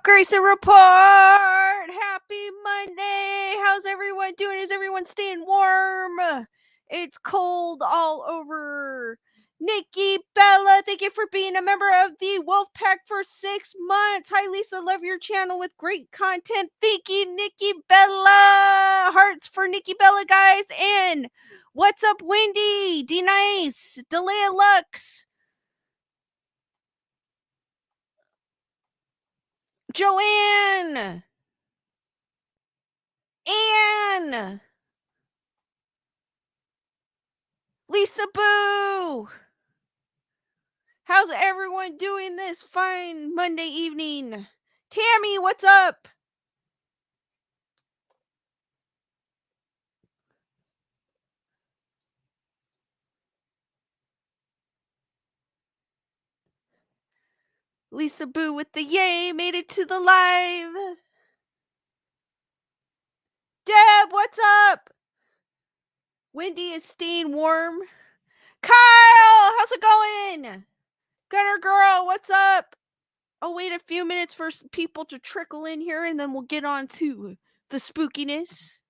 Grayson Report! Happy Monday! How's everyone doing? Is everyone staying warm? It's cold all over. Nikki Bella, thank you for being a member of the Wolf Pack for 6 months. Hi, Lisa. Love your channel with great content. Thank you, Nikki Bella. Hearts for Nikki Bella, guys. And what's up, Wendy? D Nice. Delia Lux. Joanne. Anne. Lisa Boo. How's everyone doing this fine Monday evening? Tammy, what's up? Lisa Boo with the yay, made it to the live. Deb, what's up? Wendy is staying warm. Kyle, how's it going? Gunner Girl, what's up? I'll wait a few minutes for people to trickle in here and then we'll get on to the spookiness.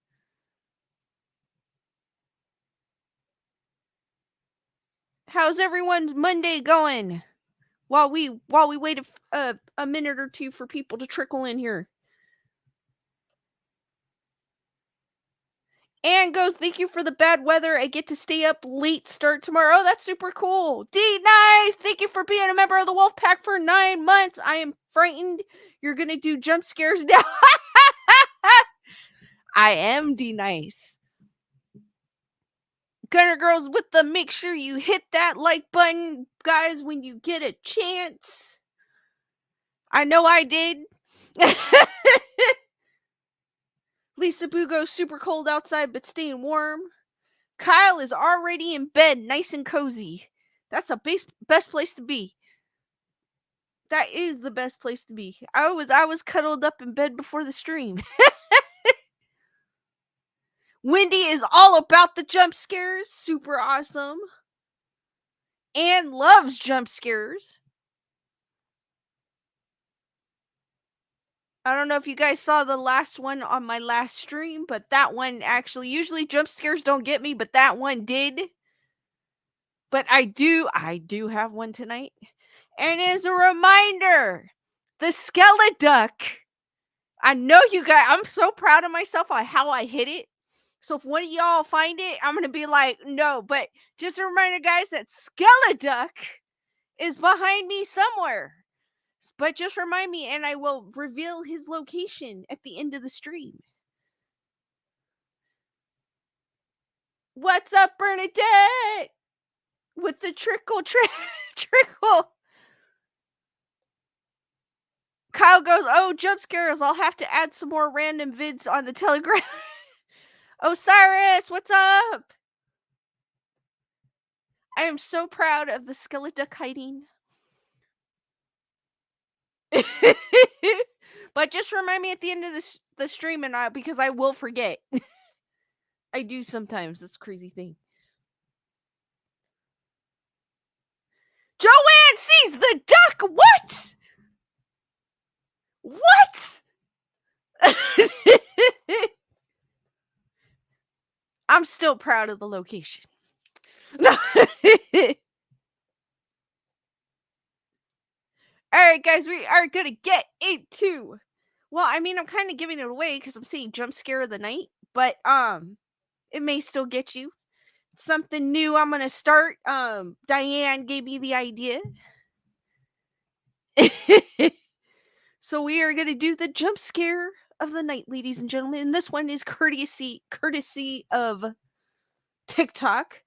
How's everyone's Monday going? While we wait a minute or two for people to trickle in here. Anne goes, thank you for the bad weather. I get to stay up late start tomorrow. Oh, that's super cool. D Nice, thank you for being a member of the Wolf Pack for 9 months. I am frightened you're going to do jump scares now. I am D Nice. Gunner Girls with the make sure you hit that like button, guys, when you get a chance. I know I did. Lisa Boo goes super cold outside, but staying warm. Kyle is already in bed, nice and cozy. That's the best place to be. That is the best place to be. I was cuddled up in bed before the stream. Wendy is all about the jump scares. Super awesome. Anne loves jump scares. I don't know if you guys saw the last one on my last stream, but that one actually, usually jump scares don't get me, but that one did. But I do have one tonight. And as a reminder, the skeleduck. I know you guys, I'm so proud of myself on how I hit it. So if one of y'all find it, I'm going to be like, no. But just a reminder, guys, that skeleduck is behind me somewhere. But just remind me, and I will reveal his location at the end of the stream. What's up, Bernadette? With the trickle. Kyle goes, oh, jump scares. I'll have to add some more random vids on the Telegram. Osiris, what's up? I am so proud of the skeleduck hiding. But just remind me at the end of the stream and because I will forget. I do sometimes. That's a crazy thing. Joanne sees the duck. What? What? I'm still proud of the location. All right, guys, we are going to get into... Well, I mean, I'm kind of giving it away because I'm saying jump scare of the night. But it may still get you. Something new I'm going to start. Diane gave me the idea. So we are going to do the jump scare of the night, ladies and gentlemen. And this one is courtesy of TikTok.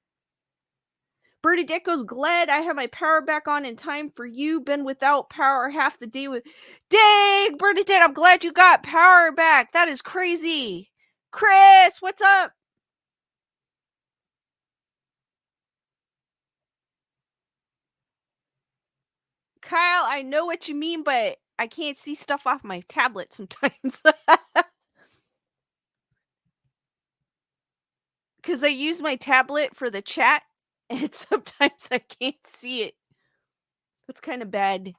Bernadette goes, glad I have my power back on in time for you. Been without power half the day with... Dang, Bernadette, I'm glad you got power back. That is crazy. Chris, what's up? Kyle, I know what you mean, but I can't see stuff off my tablet sometimes. Because I use my tablet for the chat, and sometimes I can't see it. That's kind of bad.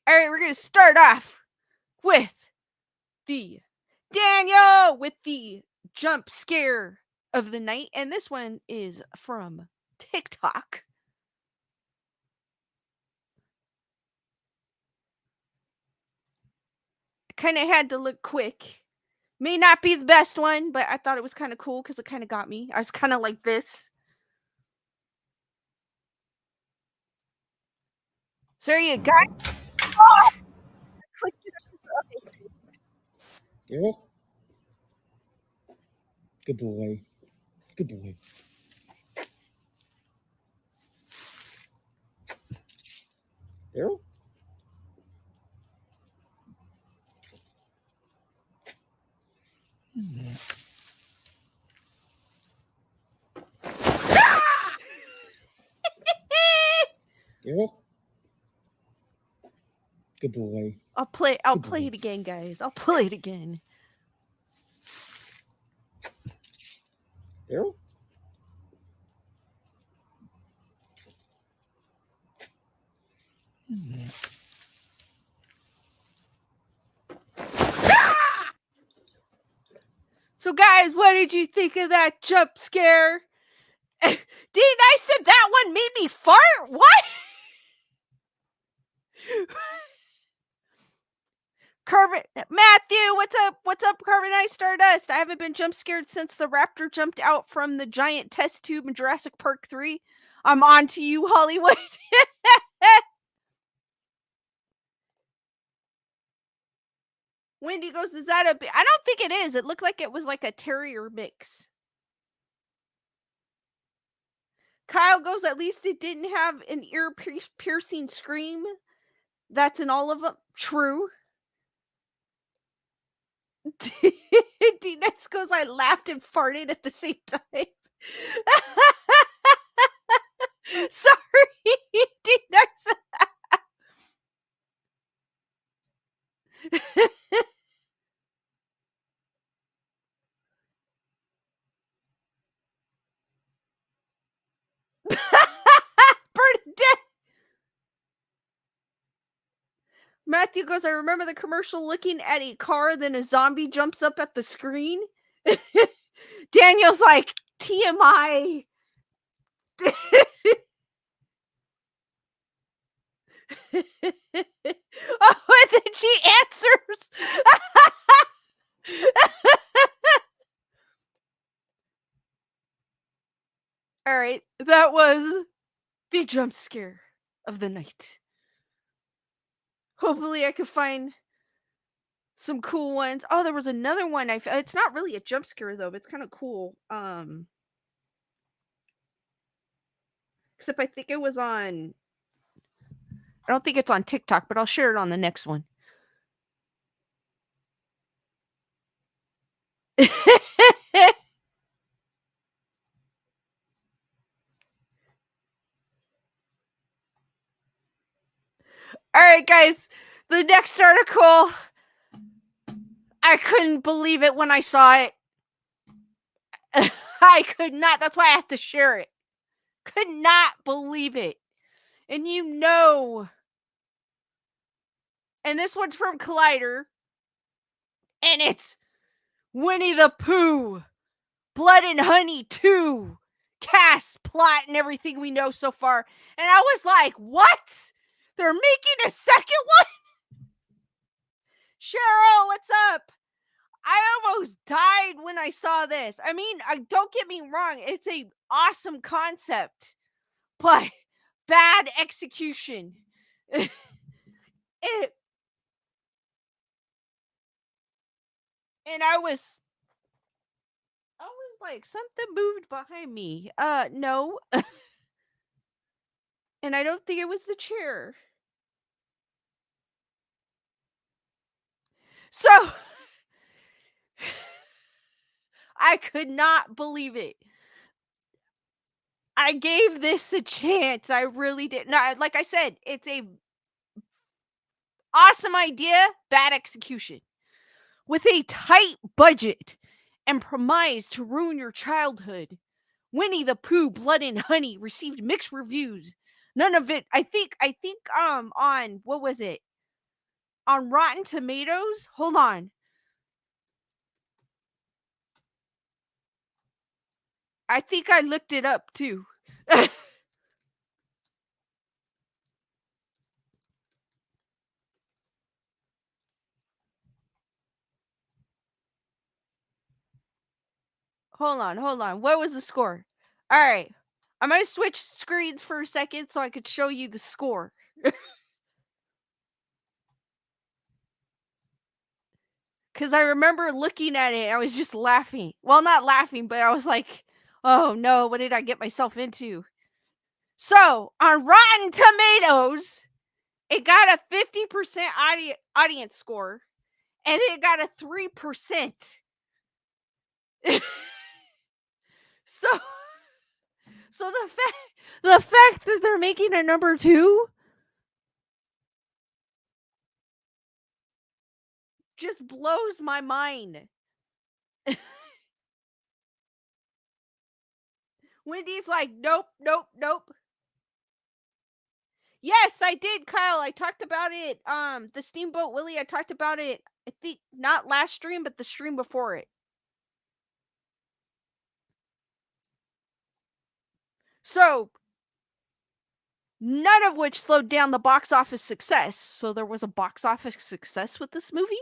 All right, we're going to start off with the Daniel with the jump scare of the night. And this one is from TikTok. Kind of had to look quick. May not be the best one, but I thought it was kind of cool because it kind of got me. I was kind of like this. So there you go. Oh, Yeah. Good boy. Good boy. Yeah. Yeah. Good boy. I'll play it again, guys. I'll play it again. Yeah. So guys, what did you think of that jump scare? Didn't I said that one made me fart? What? Carbon Matthew, what's up? What's up, Carbonized Stardust? I haven't been jump scared since the raptor jumped out from the giant test tube in Jurassic Park 3. I'm on to you, Hollywood. Wendy goes, is that I don't think it is. It looked like it was like a terrier mix. Kyle goes, at least it didn't have an ear piercing scream. That's in all of them. True. D-Nex goes, I laughed and farted at the same time. Sorry, D-Nex. Bernadette. Matthew goes, I remember the commercial looking at a car, then a zombie jumps up at the screen. Daniel's like, TMI. Oh, and then she answers. All right, that was the jump scare of the night. Hopefully I could find some cool ones. Oh, there was another one. It's not really a jump scare though, but it's kind of cool. Except I think it was on. I don't think it's on TikTok, but I'll share it on the next one. All right, guys. The next article. I couldn't believe it when I saw it. I could not. That's why I had to share it. Could not believe it. And and this one's from Collider. And it's Winnie the Pooh, Blood and Honey 2, cast, plot, and everything we know so far. And I was like, what? They're making a second one? Cheryl, what's up? I almost died when I saw this. I mean, don't get me wrong. It's a awesome concept, but bad execution. And I was like, something moved behind me. No. And I don't think it was the chair. So I could not believe it. I gave this a chance. I really did. No, like I said, it's a awesome idea, bad execution. With a tight budget and promise to ruin your childhood, Winnie the Pooh, Blood and Honey received mixed reviews. None of it. I think on what was it? on Rotten Tomatoes. Hold on. I think I looked it up too. Hold on. What was the score? All right. I'm going to switch screens for a second so I could show you the score. Because I remember looking at it, I was just laughing. Well, not laughing, but I was like, oh no, what did I get myself into? So, on Rotten Tomatoes, it got a 50% audience score, and it got a 3%. so, so the fact that they're making a number 2 just blows my mind. Wendy's like, nope, nope, nope. Yes, I did, Kyle. I talked about it. The Steamboat Willie, I talked about it. I think not last stream, but the stream before it. So, none of which slowed down the box office success. So there was a box office success with this movie.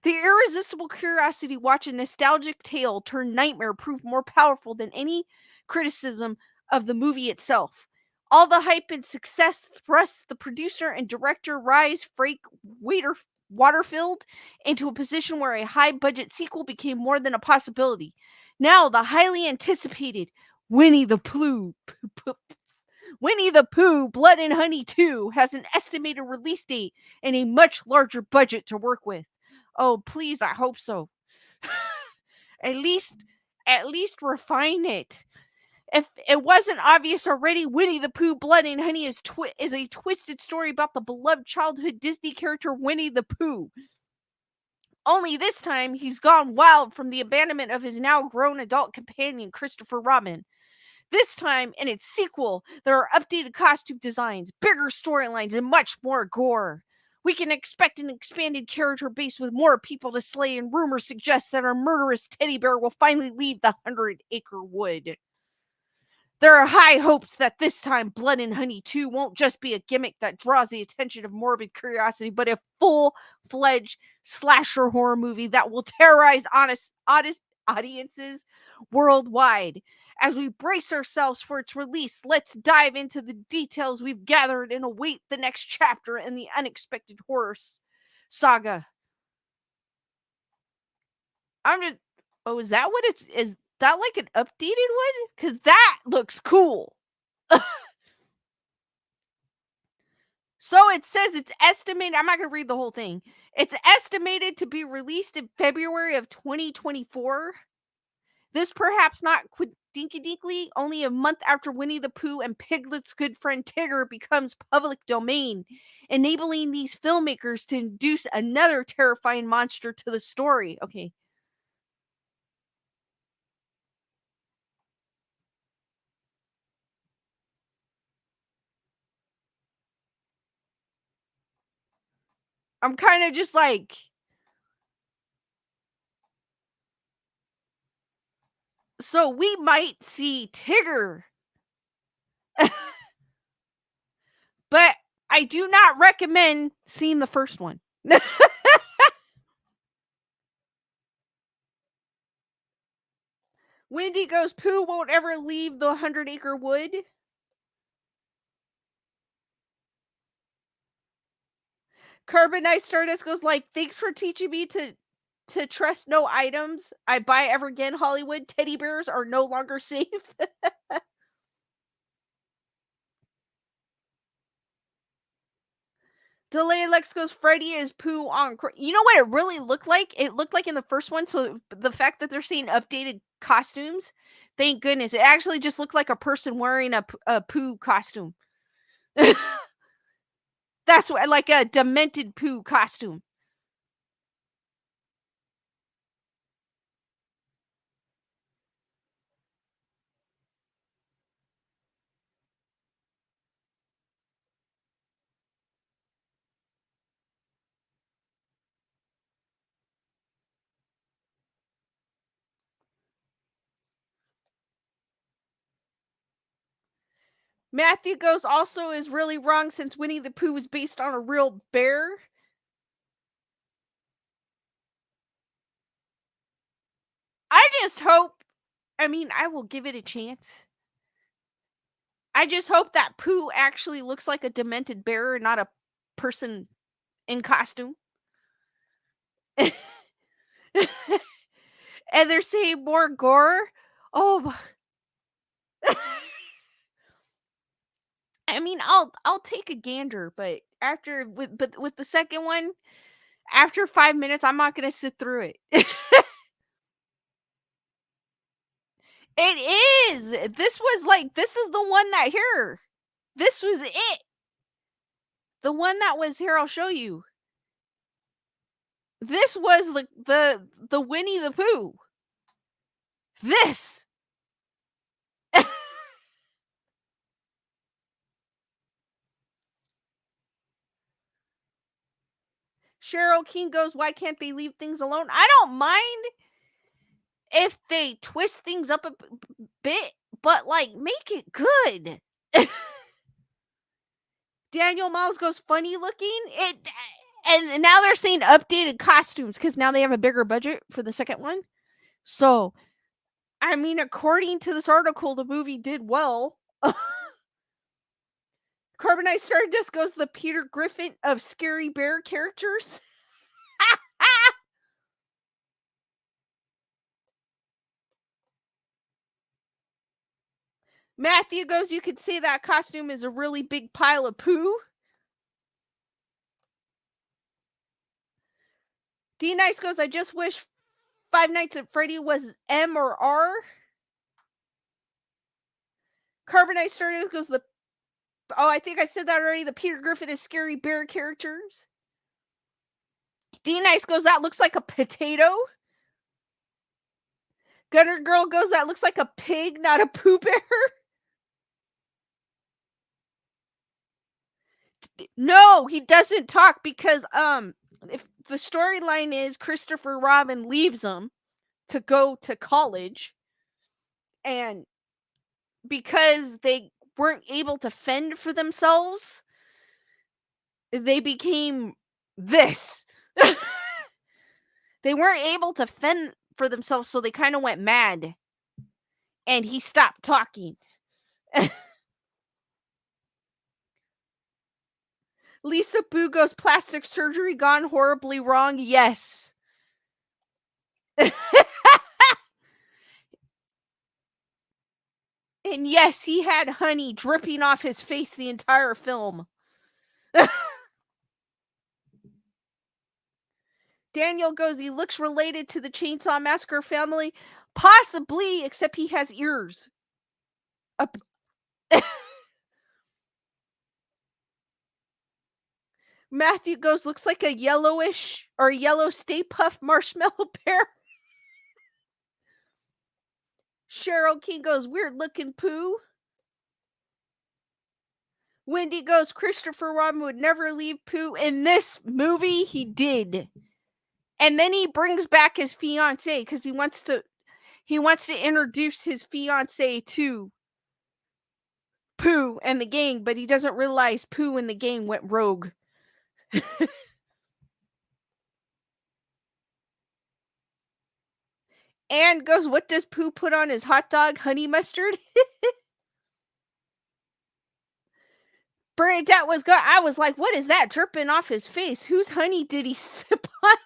The irresistible curiosity to watch a nostalgic tale turn nightmare proved more powerful than any criticism of the movie itself. All the hype and success thrust the producer and director Rise Frank Waterfield into a position where a high-budget sequel became more than a possibility. Now, the highly anticipated Winnie the Pooh Winnie the Pooh Blood and Honey 2 has an estimated release date and a much larger budget to work with. Oh, please, I hope so. at least refine it. If it wasn't obvious already, Winnie the Pooh Blood and Honey is a twisted story about the beloved childhood Disney character Winnie the Pooh. Only this time, he's gone wild from the abandonment of his now grown adult companion, Christopher Robin. This time, in its sequel, there are updated costume designs, bigger storylines, and much more gore. We can expect an expanded character base with more people to slay, and rumors suggest that our murderous teddy bear will finally leave the 100-acre wood. There are high hopes that this time Blood and Honey 2 won't just be a gimmick that draws the attention of morbid curiosity, but a full-fledged slasher horror movie that will terrorize honest audiences worldwide. As we brace ourselves for its release, let's dive into the details we've gathered and await the next chapter in the unexpected horror saga. I'm just, oh, is that what is that like an updated one? Because that looks cool. So it says it's estimated, I'm not going to read the whole thing. It's estimated to be released in February of 2024. This perhaps not dinky-dinkly, only a month after Winnie the Pooh and Piglet's good friend Tigger becomes public domain, enabling these filmmakers to introduce another terrifying monster to the story. Okay. I'm kind of just like, so we might see Tigger. But I do not recommend seeing the first one. Wendy goes, Pooh won't ever leave the 100-acre wood. Carbonized Stardust goes like, thanks for teaching me to trust no items I buy ever again, Hollywood. Teddy bears are no longer safe. Delay Lex goes, Freddy is Pooh on. You know what it really looked like? It looked like in the first one. So the fact that they're seeing updated costumes, thank goodness. It actually just looked like a person wearing a Pooh costume. That's what, like a demented Pooh costume. Matthew goes also is really wrong since Winnie the Pooh was based on a real bear. I just hope, I mean, I will give it a chance. I just hope that Pooh actually looks like a demented bear and not a person in costume. And they're saying more gore. Oh, I mean, I'll take a gander, but with the second one, after 5 minutes, I'm not gonna sit through it. It is. This is the one that here. This was it. The one that was here. I'll show you. This was the Winnie the Pooh. This. Cheryl King goes, why can't they leave things alone? I don't mind if they twist things up a bit, but like make it good. Daniel Miles goes, funny looking. And now they're saying updated costumes because now they have a bigger budget for the second one. So, I mean, according to this article, the movie did well. Carbonite Stardust goes the Peter Griffin of Scary Bear characters. Matthew goes, you could say that costume is a really big pile of poo. D Nice goes, I just wish Five Nights at Freddy was M or R. Carbonite Stardust goes, I think I said that already. The Peter Griffin is Scary Bear characters. D Nice goes, that looks like a potato. Gunner Girl goes, that looks like a pig, not a Pooh Bear. No, he doesn't talk because if the storyline is Christopher Robin leaves him to go to college, and because they weren't able to fend for themselves, they became this. They weren't able to fend for themselves, so they kind of went mad. And he stopped talking. Lisa Bugo's plastic surgery gone horribly wrong. Yes. And yes, he had honey dripping off his face the entire film. Daniel goes, he looks related to the Chainsaw Massacre family. Possibly, except he has ears. Matthew goes, looks like a yellowish or yellow Stay Puft Marshmallow Bear. Cheryl King goes, weird looking Pooh. Wendy goes, Christopher Robin would never leave Pooh. In this movie, he did. And then he brings back his fiance because he wants to introduce his fiance to Pooh and the gang, but he doesn't realize Pooh and the gang went rogue. And goes, what does Pooh put on his hot dog? Honey mustard? Bernadette was good. I was like, what is that dripping off his face? Whose honey did he sip on?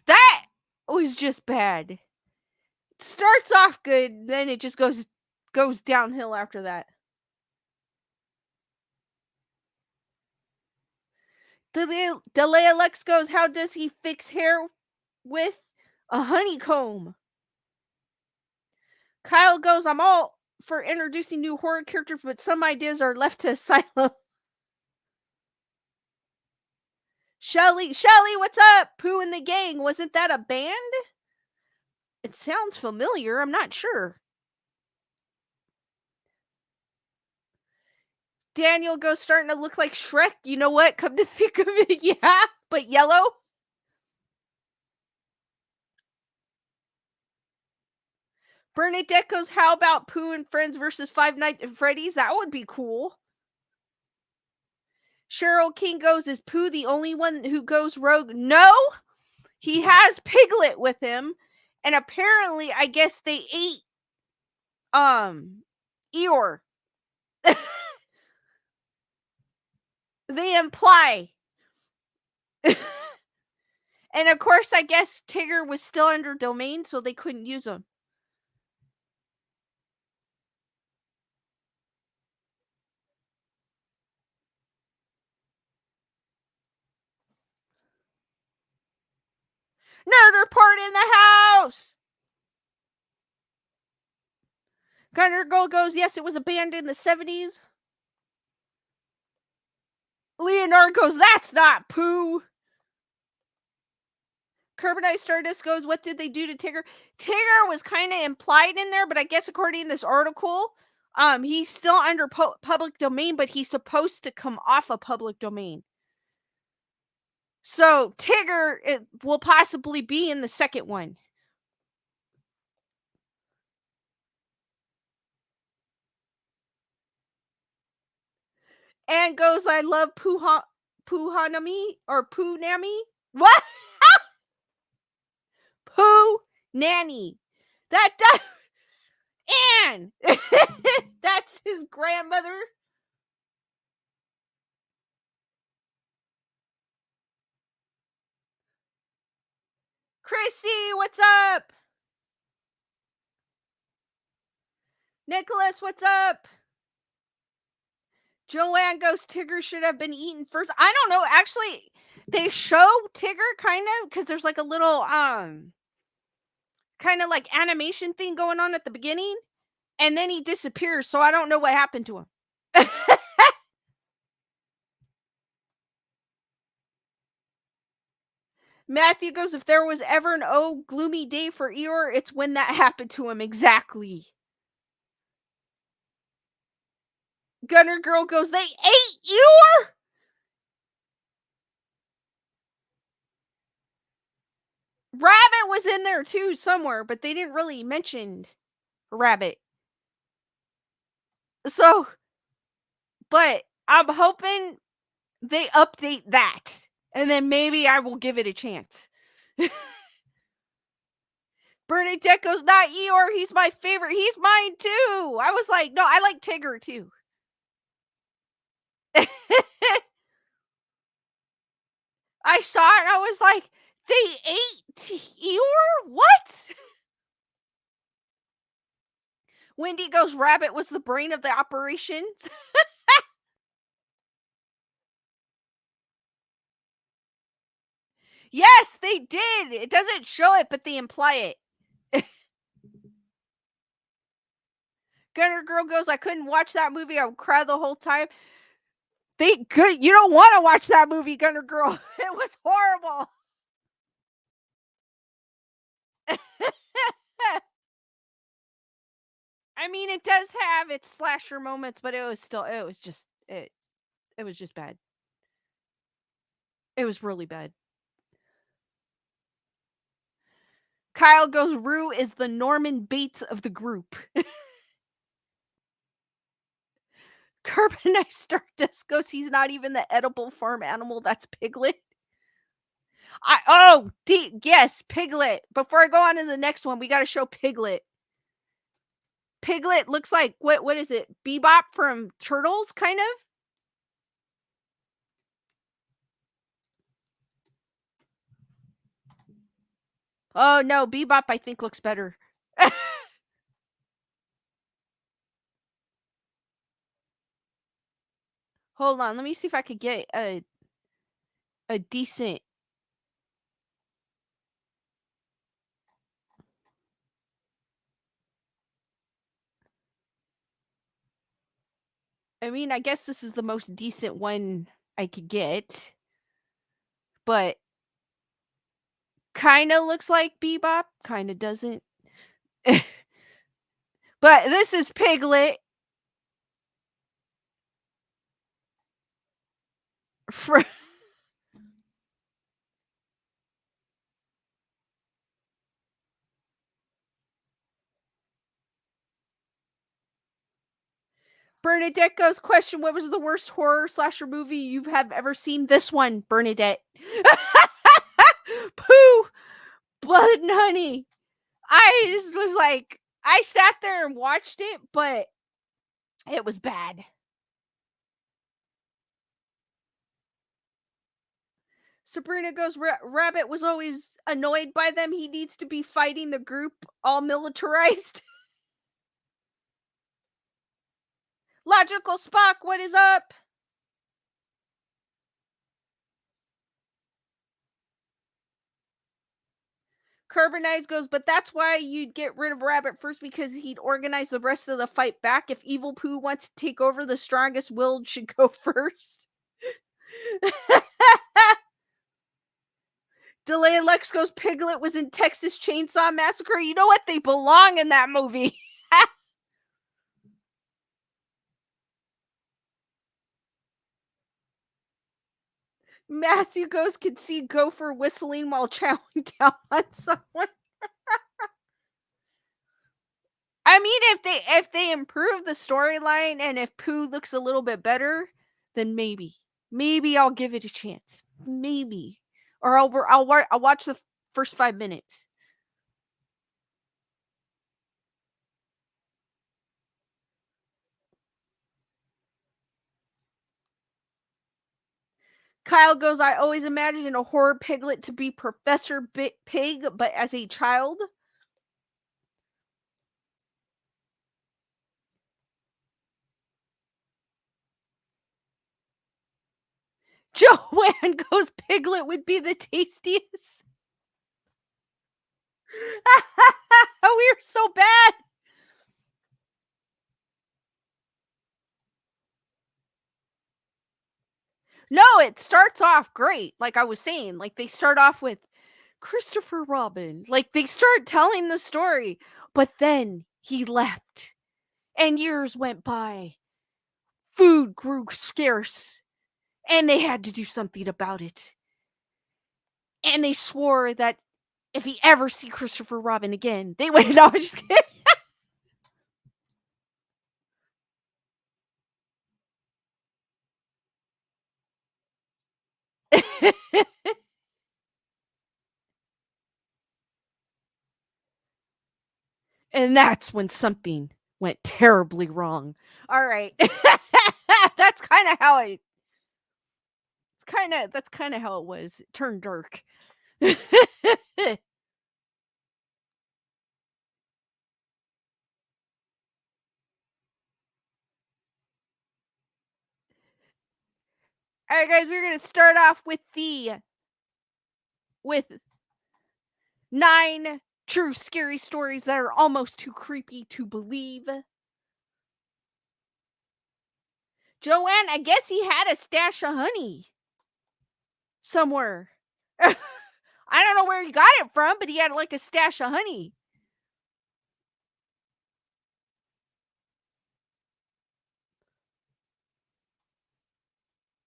That was just bad. It starts off good, then it just goes downhill after that. Delay Lex goes, how does he fix hair with a honeycomb? Kyle goes, I'm all for introducing new horror characters, but some ideas are left to Asylum. Shelly, what's up? Pooh and the Gang, wasn't that a band? It sounds familiar, I'm not sure. Daniel goes starting to look like Shrek. You know what? Come to think of it, yeah, but yellow. Bernadette goes, how about Pooh and Friends versus Five Nights at Freddy's? That would be cool. Cheryl King goes, is Pooh the only one who goes rogue? No, he has Piglet with him. And apparently, I guess they ate Eeyore. They imply. And of course, I guess Tigger was still under domain, so they couldn't use him. Nerd report in the house. Gunner Girl goes, yes, it was a band in the 70s. Leonard goes, that's not Pooh. Carbonite Stardust goes, what did they do to Tigger? Tigger was kind of implied in there, but I guess according to this article, he's still under public domain, but he's supposed to come off a public domain. So Tigger will possibly be in the second one. And goes, I love Poohanami or Pooh Nami. What? Pooh Nanny. That does. Anne. That's his grandmother. Chrissy, what's up? Nicholas, what's up? Joanne goes, Tigger should have been eaten first. I don't know. Actually, they show Tigger kind of because there's like a little kind of like animation thing going on at the beginning, and then he disappears. So I don't know what happened to him. Matthew goes, if there was ever an gloomy day for Eeyore, it's when that happened to him. Exactly. Gunner Girl goes, they ate Eeyore? Rabbit was in there too somewhere, but they didn't really mention Rabbit. So, but I'm hoping they update that, and then maybe I will give it a chance. Bernadette goes, not Eeyore, he's my favorite. He's mine too. I was like, no, I like Tigger too. I saw it and I was like, they ate Eeyore? What? Wendy goes, Rabbit was the brain of the operations. Yes, they did. It doesn't show it, but they imply it. Gunner Girl goes, I couldn't watch that movie. I would cry the whole time. You don't want to watch that movie, Gunner Girl. It was horrible. I mean, it does have its slasher moments, but it was just bad. It was really bad. Kyle goes, Rue is the Norman Bates of the group. Carbonite Stardust goes, he's not even the edible farm animal. That's Piglet. Yes, Piglet. Before I go on to the next one, we got to show Piglet. Piglet looks like, what is it? Bebop from Turtles, kind of? Oh, no, Bebop, I think, looks better. Hold on, let me see if I could get a decent... I mean, I guess this is the most decent one I could get. But kind of looks like Bebop, kind of doesn't. But this is Piglet. Fr- Bernadette goes, question, what was the worst horror slasher movie you have ever seen? This one, Bernadette. Pooh, Blood and Honey. I just was like, I sat there and watched it, but it was bad. Sabrina goes, Rabbit was always annoyed by them. He needs to be fighting the group all militarized. Logical Spock, what is up? Carbonize goes, but that's why you'd get rid of Rabbit first, because he'd organize the rest of the fight back. If Evil Pooh wants to take over, the strongest willed should go first. Delay Lex goes, Piglet was in Texas Chainsaw Massacre. You know what? They belong in that movie. Matthew goes, can see Gopher whistling while chowing down on someone. I mean, if they improve the storyline and if Pooh looks a little bit better, then maybe I'll give it a chance. Maybe, or I'll watch the first 5 minutes. Kyle goes, I always imagined a horror Piglet to be Professor Pig, but as a child. Joanne goes, Piglet would be the tastiest. We're so bad. No, it starts off great. Like I was saying, like they start off with Christopher Robin. Like they start telling the story, but then he left and years went by. Food grew scarce and they had to do something about it. And they swore that if he ever see Christopher Robin again, they would not just kidding. And that's when something went terribly wrong. All right. That's kind of how that's kind of how it was. It turned dark. All right, guys, we're going to start off with 9 true scary stories that are almost too creepy to believe. Joanne, I guess he had a stash of honey somewhere. I don't know where he got it from, but he had like a stash of honey.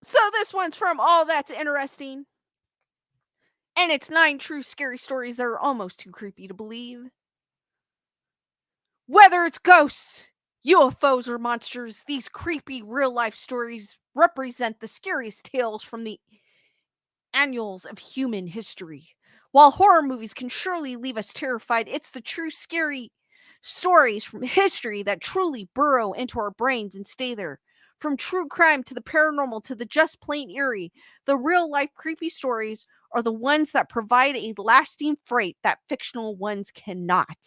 So this one's from All That's Interesting. And it's 9 true scary stories that are almost too creepy to believe. Whether it's ghosts, UFOs, or monsters, these creepy real life stories represent the scariest tales from the annals of human history. While horror movies can surely leave us terrified, it's the true scary stories from history that truly burrow into our brains and stay there. From true crime to the paranormal to the just plain eerie, the real life creepy stories are the ones that provide a lasting freight that fictional ones cannot.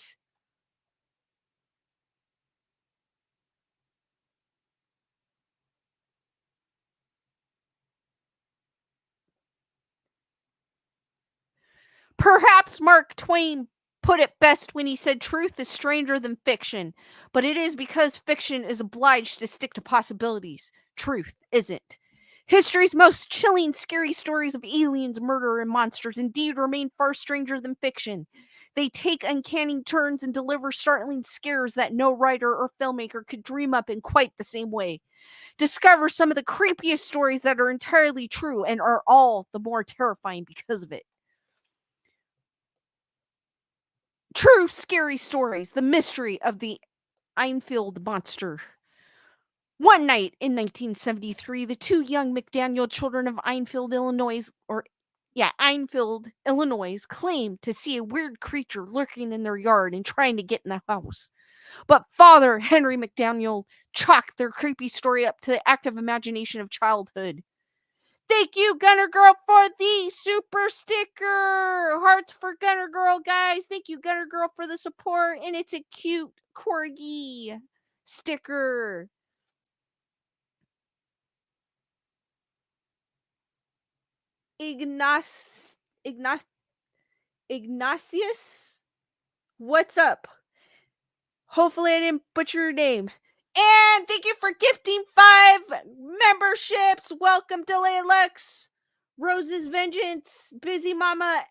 Perhaps Mark Twain put it best when he said truth is stranger than fiction, but it is because fiction is obliged to stick to possibilities. Truth isn't. History's most chilling, scary stories of aliens, murder, and monsters indeed remain far stranger than fiction. They take uncanny turns and deliver startling scares that no writer or filmmaker could dream up in quite the same way. Discover some of the creepiest stories that are entirely true and are all the more terrifying because of it. True scary stories, the mystery of the Einfield monster. One night in 1973, the two young McDaniel children of Enfield, Illinois, claimed to see a weird creature lurking in their yard and trying to get in the house. But Father Henry McDaniel chalked their creepy story up to the active imagination of childhood. Thank you, Gunner Girl, for the super sticker. Hearts for Gunner Girl, guys. Thank you, Gunner Girl, for the support. And it's a cute corgi sticker. Ignatius, what's up? Hopefully I didn't butcher your name. And thank you for gifting 5 memberships. Welcome, Delay Lux, Rose's Vengeance, Busy Mama,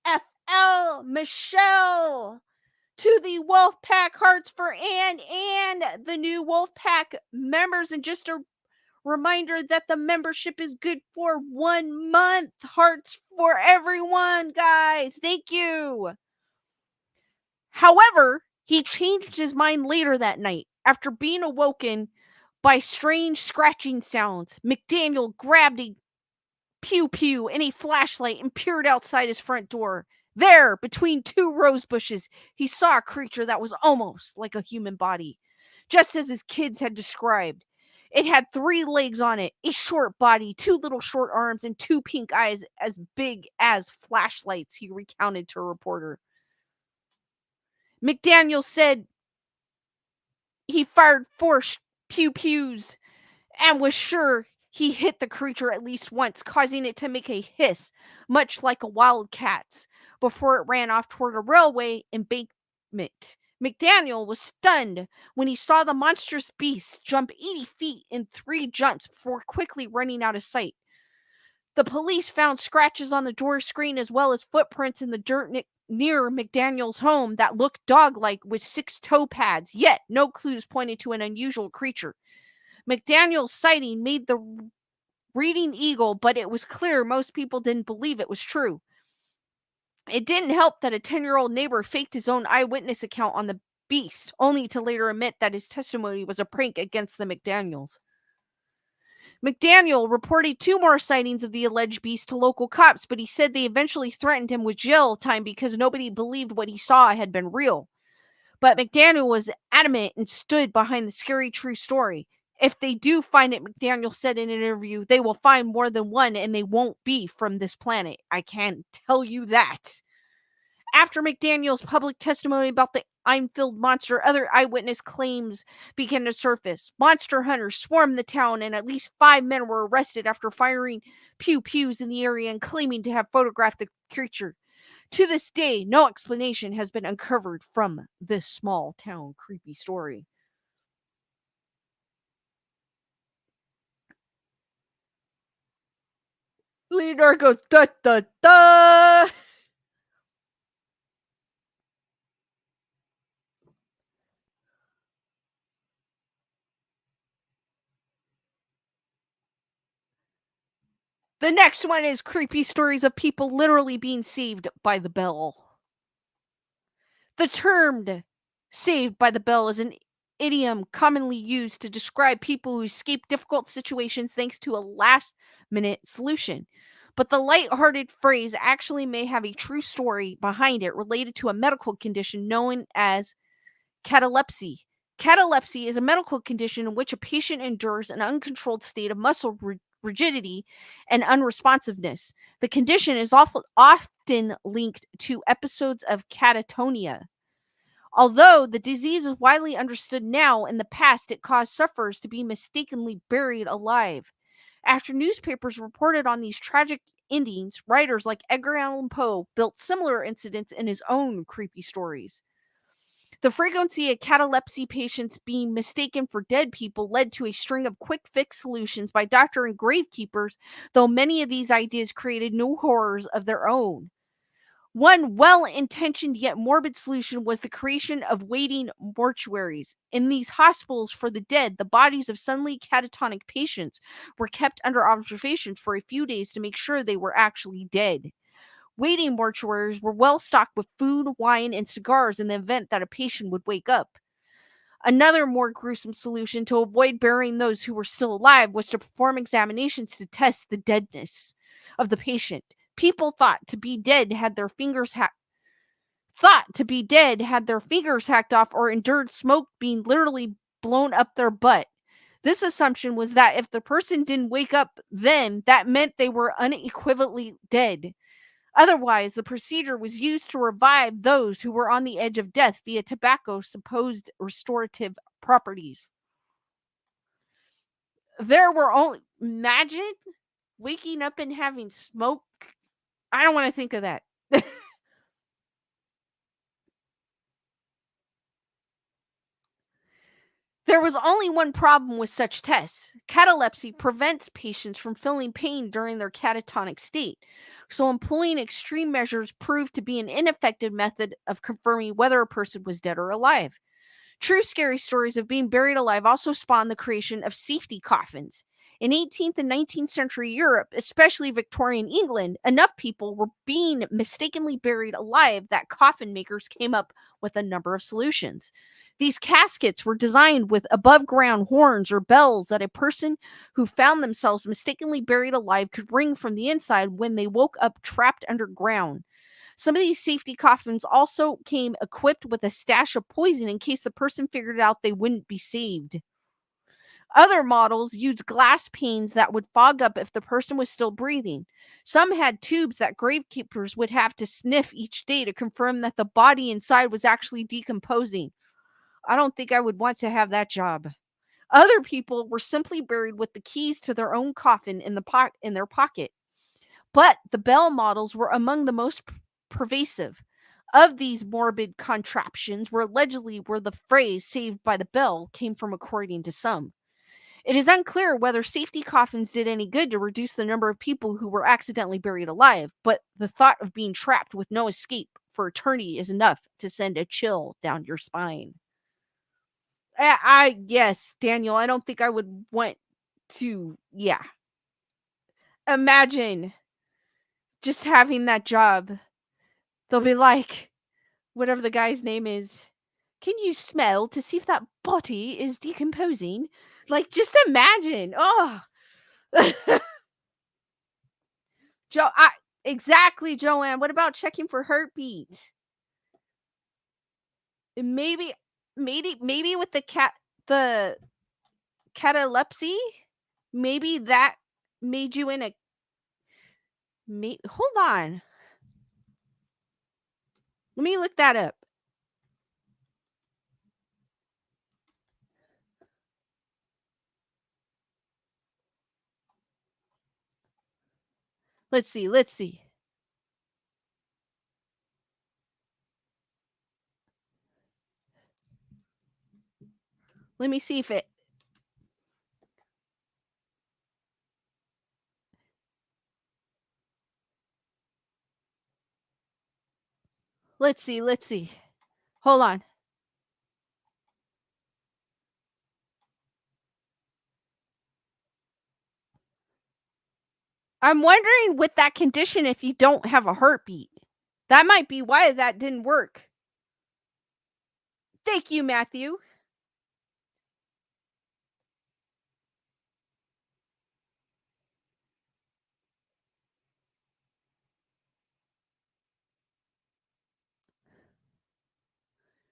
SFL, Michelle, to the Wolfpack Hearts for Anne and the new Wolfpack members. And just a reminder that the membership is good for 1 month. Hearts for everyone, guys. Thank you. However, he changed his mind later that night. After being awoken by strange scratching sounds, McDaniel grabbed a pew-pew and a flashlight and peered outside his front door. There, between 2 rose bushes, he saw a creature that was almost like a human body, just as his kids had described. It had 3 legs on it, a short body, 2 little short arms, and 2 pink eyes as big as flashlights, he recounted to a reporter. McDaniel said he fired 4 pew-pews and was sure he hit the creature at least once, causing it to make a hiss, much like a wildcat's, before it ran off toward a railway embankment. McDaniel was stunned when he saw the monstrous beast jump 80 feet in 3 jumps before quickly running out of sight. The police found scratches on the door screen as well as footprints in the dirt near McDaniel's home that looked dog-like with 6 toe pads, yet no clues pointed to an unusual creature. McDaniel's sighting made the reading eagle, but it was clear most people didn't believe it was true. It didn't help that a 10-year-old neighbor faked his own eyewitness account on the beast, only to later admit that his testimony was a prank against the McDaniels. McDaniel reported 2 more sightings of the alleged beast to local cops, but he said they eventually threatened him with jail time because nobody believed what he saw had been real. But McDaniel was adamant and stood behind the scary true story. If they do find it, McDaniel said in an interview, they will find more than one and they won't be from this planet. I can tell you that. After McDaniel's public testimony about the Einfield monster, other eyewitness claims began to surface. Monster hunters swarmed the town, and at least 5 men were arrested after firing pew-pews in the area and claiming to have photographed the creature. To this day, no explanation has been uncovered from this small town creepy story. Leonardo goes, da da da! The next one is creepy stories of people literally being saved by the bell. The term saved by the bell is an idiom commonly used to describe people who escape difficult situations thanks to a last-minute solution. But the light-hearted phrase actually may have a true story behind it related to a medical condition known as catalepsy. Catalepsy is a medical condition in which a patient endures an uncontrolled state of muscle rigidity and unresponsiveness. The condition is often linked to episodes of catatonia. Although the disease is widely understood now, in the past it caused sufferers to be mistakenly buried alive. After newspapers reported on these tragic endings, writers like Edgar Allan Poe built similar incidents in his own creepy stories. The frequency of catalepsy patients being mistaken for dead people led to a string of quick fix solutions by doctor and gravekeepers, though many of these ideas created new horrors of their own. One well intentioned yet morbid solution was the creation of waiting mortuaries. In these hospitals for the dead, the bodies of suddenly catatonic patients were kept under observation for a few days to make sure they were actually dead. Waiting mortuaries were well stocked with food, wine, and cigars in the event that a patient would wake up. Another more gruesome solution to avoid burying those who were still alive was to perform examinations to test the deadness of the patient. People thought to be dead had their fingers hacked off or endured smoke being literally blown up their butt. This assumption was that if the person didn't wake up then, that meant they were unequivocally dead. Otherwise, the procedure was used to revive those who were on the edge of death via tobacco's supposed restorative properties. There were only imagine waking up and having smoke. I don't want to think of that. There was only one problem with such tests. Catalepsy prevents patients from feeling pain during their catatonic state, so employing extreme measures proved to be an ineffective method of confirming whether a person was dead or alive. True scary stories of being buried alive also spawned the creation of safety coffins. In 18th and 19th century Europe, especially Victorian England, enough people were being mistakenly buried alive that coffin makers came up with a number of solutions. These caskets were designed with above ground horns or bells that a person who found themselves mistakenly buried alive could ring from the inside when they woke up trapped underground. Some of these safety coffins also came equipped with a stash of poison in case the person figured out they wouldn't be saved. Other models used glass panes that would fog up if the person was still breathing. Some had tubes that gravekeepers would have to sniff each day to confirm that the body inside was actually decomposing. I don't think I would want to have that job. Other people were simply buried with the keys to their own coffin in their pocket. But the bell models were among the most pervasive. Of these morbid contraptions were allegedly where the phrase saved by the bell came from, according to some. It is unclear whether safety coffins did any good to reduce the number of people who were accidentally buried alive, but the thought of being trapped with no escape for eternity is enough to send a chill down your spine. Yes, Daniel, I don't think I would want to, yeah. Imagine just having that job. They'll be like, whatever the guy's name is, "Can you smell to see if that body is decomposing?" Like, just imagine. Oh, Joe, exactly, Joanne. What about checking for heartbeats? Maybe, maybe with the catalepsy, maybe that made you in a. Hold on, let me look that up. Let's see. Let's see. Let me see if it. Let's see. Let's see. Hold on. I'm wondering with that condition if you don't have a heartbeat. That might be why that didn't work. Thank you, Matthew.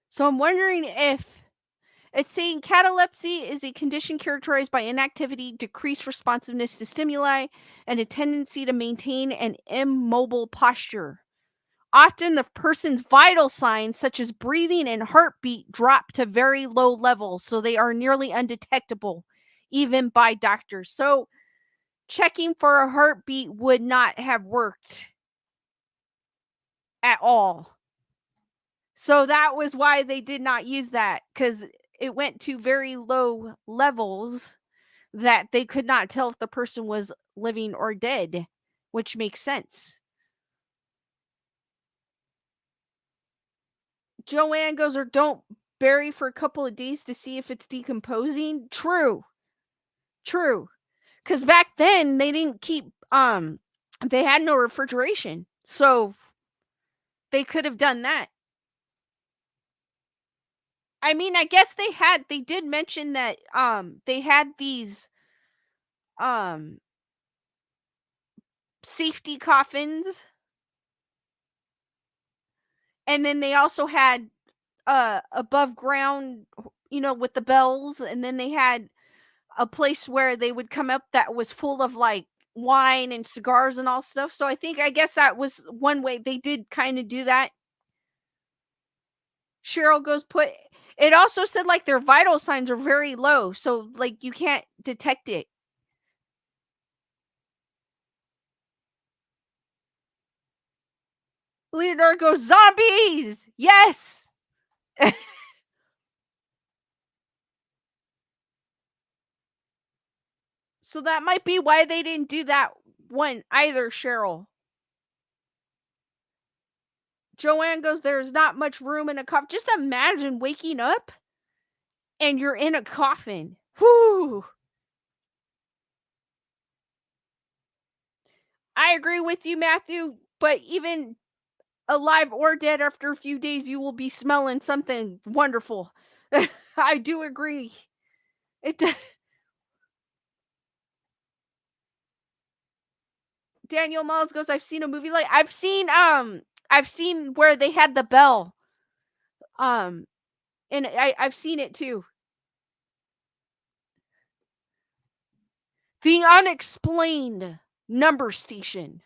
So I'm wondering if it's saying catalepsy is a condition characterized by inactivity, decreased responsiveness to stimuli, and a tendency to maintain an immobile posture. Often the person's vital signs, such as breathing and heartbeat, drop to very low levels, so they are nearly undetectable, even by doctors. So checking for a heartbeat would not have worked at all. So that was why they did not use that, because it went to very low levels that they could not tell if the person was living or dead, which makes sense. Joanne goes, or don't bury for a couple of days to see if it's decomposing. True. True. Because back then they didn't keep they had no refrigeration. So they could have done that. I mean, I guess they did mention that they had these um safety coffins, and then they also had above ground, with the bells, and then they had a place where they would come up that was full of like wine and cigars and all stuff. So I guess that was one way they did kind of do that. Cheryl goes, put it also said like their vital signs are very low, so like you can't detect it. Leonard goes, zombies! Yes! So that might be why they didn't do that one either, Cheryl. Joanne goes, there's not much room in a coffin. Just imagine waking up and you're in a coffin. Whew. I agree with you, Matthew, but even alive or dead after a few days, you will be smelling something wonderful. I do agree. It Daniel Miles goes, I've seen a movie like I've seen where they had the bell. Um and I've seen it too. The Unexplained number station.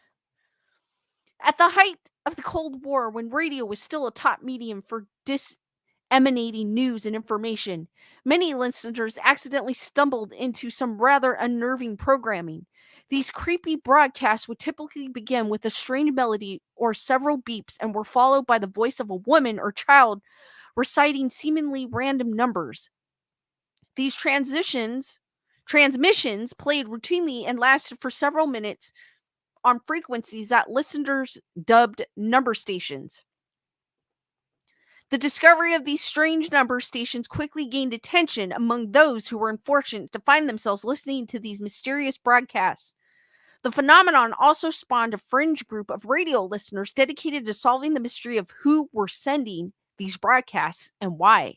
At the height of the Cold War, when radio was still a top medium for disseminating news and information, many listeners accidentally stumbled into some rather unnerving programming. These creepy broadcasts would typically begin with a strange melody or several beeps and were followed by the voice of a woman or child reciting seemingly random numbers. These transmissions played routinely and lasted for several minutes on frequencies that listeners dubbed number stations. The discovery of these strange number stations quickly gained attention among those who were unfortunate to find themselves listening to these mysterious broadcasts. The phenomenon also spawned a fringe group of radio listeners dedicated to solving the mystery of who were sending these broadcasts and why.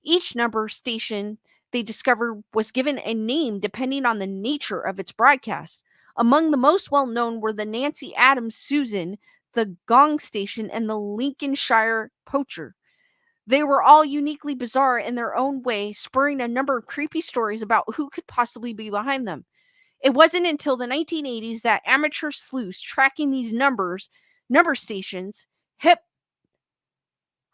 Each number station they discovered was given a name depending on the nature of its broadcast. Among the most well known were the Nancy Adams Susan, the Gong Station, and the Lincolnshire Poacher. They were all uniquely bizarre in their own way, spurring a number of creepy stories about who could possibly be behind them. It wasn't until the 1980s that amateur sleuths tracking these number stations,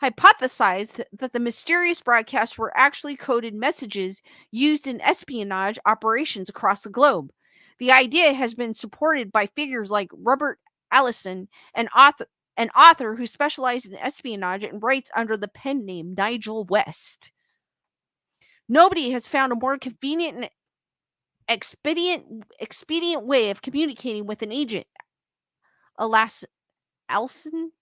hypothesized that the mysterious broadcasts were actually coded messages used in espionage operations across the globe. The idea has been supported by figures like Robert Allison, an author who specialized in espionage and writes under the pen name Nigel West. Nobody has found a more convenient and expedient way of communicating with an agent, alas, Elson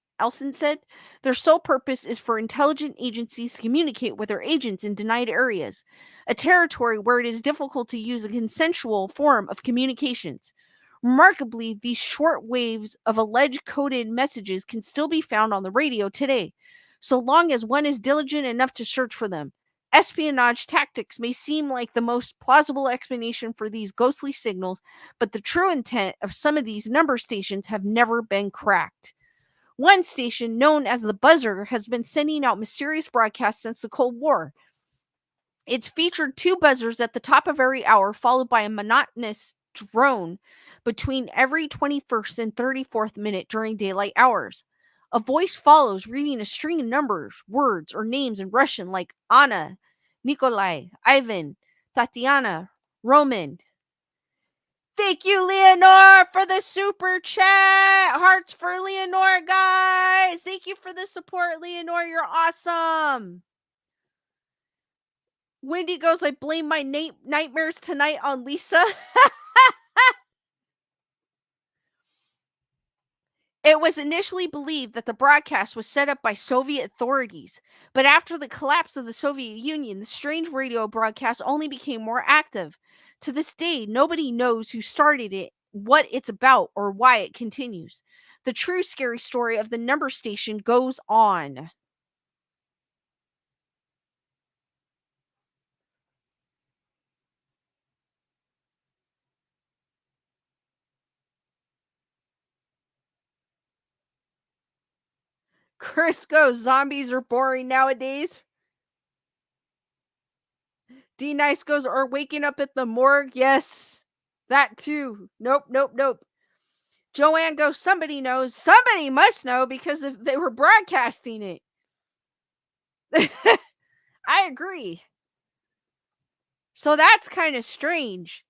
said. Their sole purpose is for intelligence agencies to communicate with their agents in denied areas, a territory where it is difficult to use a consensual form of communications. Remarkably, these short waves of alleged coded messages can still be found on the radio today, so long as one is diligent enough to search for them. Espionage tactics may seem like the most plausible explanation for these ghostly signals, but the true intent of some of these number stations have never been cracked. One station, known as the Buzzer, has been sending out mysterious broadcasts since the Cold War. It's featured two buzzers at the top of every hour, followed by a monotonous drone between every 21st and 34th minute during daylight hours. A voice follows, reading a string of numbers, words, or names in Russian like Anna, Nikolai, Ivan, Tatiana, Roman. Thank you, Leonore, for the super chat. Hearts for Leonore, guys. Thank you for the support, Leonore. You're awesome. Wendy goes, I blame my nightmares tonight on Lisa. It was initially believed that the broadcast was set up by Soviet authorities, but after the collapse of the Soviet Union, the strange radio broadcast only became more active. To this day, nobody knows who started it, what it's about, or why it continues. The true scary story of the number station goes on. Chris goes, zombies are boring nowadays. D Nice goes, or waking up at the morgue. Yes, that too. Nope, nope, nope. Joanne goes, somebody knows. Somebody must know because if they were broadcasting it. I agree. So that's kind of strange.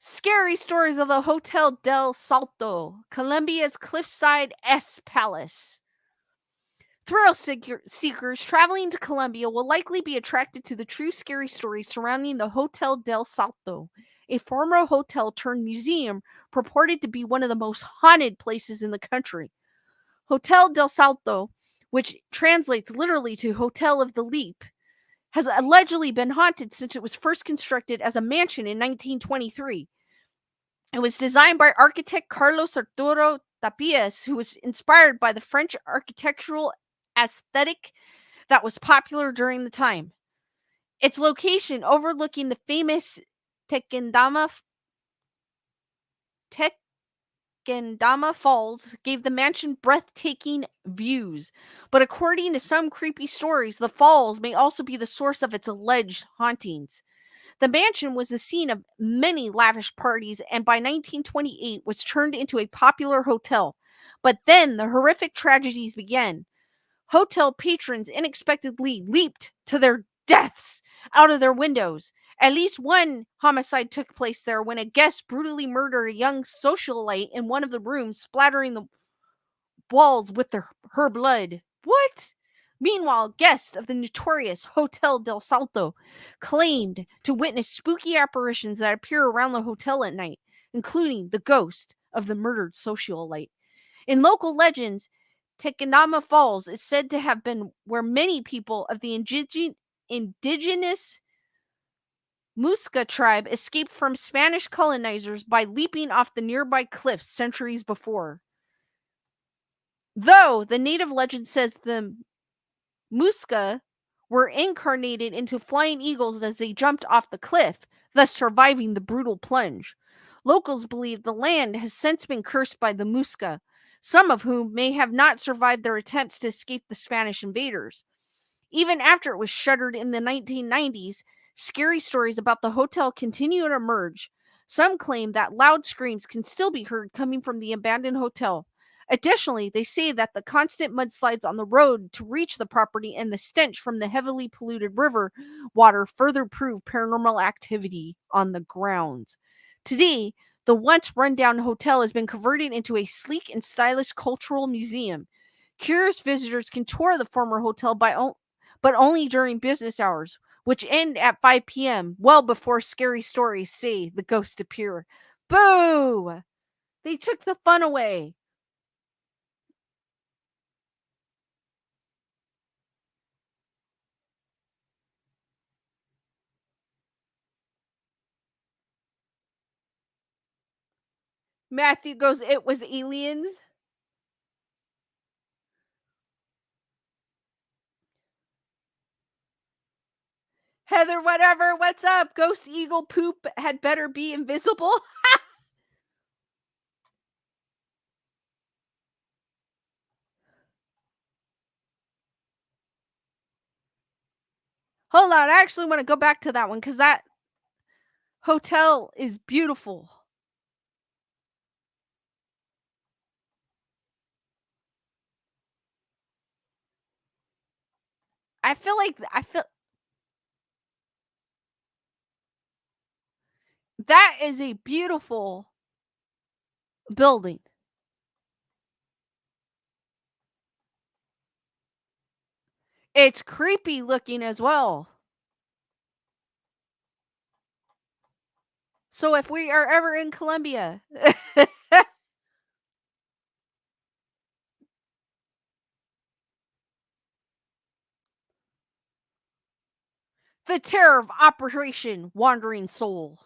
Scary stories of the Hotel del Salto, Colombia's cliffside S Palace. Seekers traveling to Colombia will likely be attracted to the true scary stories surrounding the Hotel del Salto, a former hotel turned museum purported to be one of the most haunted places in the country. Hotel del Salto, which translates literally to Hotel of the Leap, has allegedly been haunted since it was first constructed as a mansion in 1923. It was designed by architect Carlos Arturo Tapias, who was inspired by the French architectural aesthetic that was popular during the time. Its location overlooking the famous Tequendama Tequendama Falls gave the mansion breathtaking views. But according to some creepy stories, the falls may also be the source of its alleged hauntings. The mansion was the scene of many lavish parties and by 1928 was turned into a popular hotel. But then the horrific tragedies began. Hotel patrons unexpectedly leaped to their deaths out of their windows. At least one homicide took place there when a guest brutally murdered a young socialite in one of the rooms, splattering the walls with her blood. What? Meanwhile, guests of the notorious Hotel del Salto claimed to witness spooky apparitions that appear around the hotel at night, including the ghost of the murdered socialite. In local legends, Tequendama Falls is said to have been where many people of the indigenous Muisca tribe escaped from Spanish colonizers by leaping off the nearby cliffs centuries before. Though the native legend says the Muisca were incarnated into flying eagles as they jumped off the cliff, thus surviving the brutal plunge. Locals believe the land has since been cursed by the Muisca, some of whom may have not survived their attempts to escape the Spanish invaders. Even after it was shuttered in the 1990s, scary stories about the hotel continue to emerge. Some claim that loud screams can still be heard coming from the abandoned hotel. Additionally, they say that the constant mudslides on the road to reach the property and the stench from the heavily polluted river water further prove paranormal activity on the grounds. Today, the once rundown hotel has been converted into a sleek and stylish cultural museum. Curious visitors can tour the former hotel but only during business hours, which end at 5 p.m., well before scary stories say the ghosts appear. Boo! They took the fun away. Matthew goes, it was aliens. Heather, whatever, what's up? Ghost eagle poop had better be invisible. Hold on, I actually want to go back to that one because that hotel is beautiful. I feel that is a beautiful building. It's creepy looking as well. So if we are ever in Colombia, the terror of Operation Wandering Soul.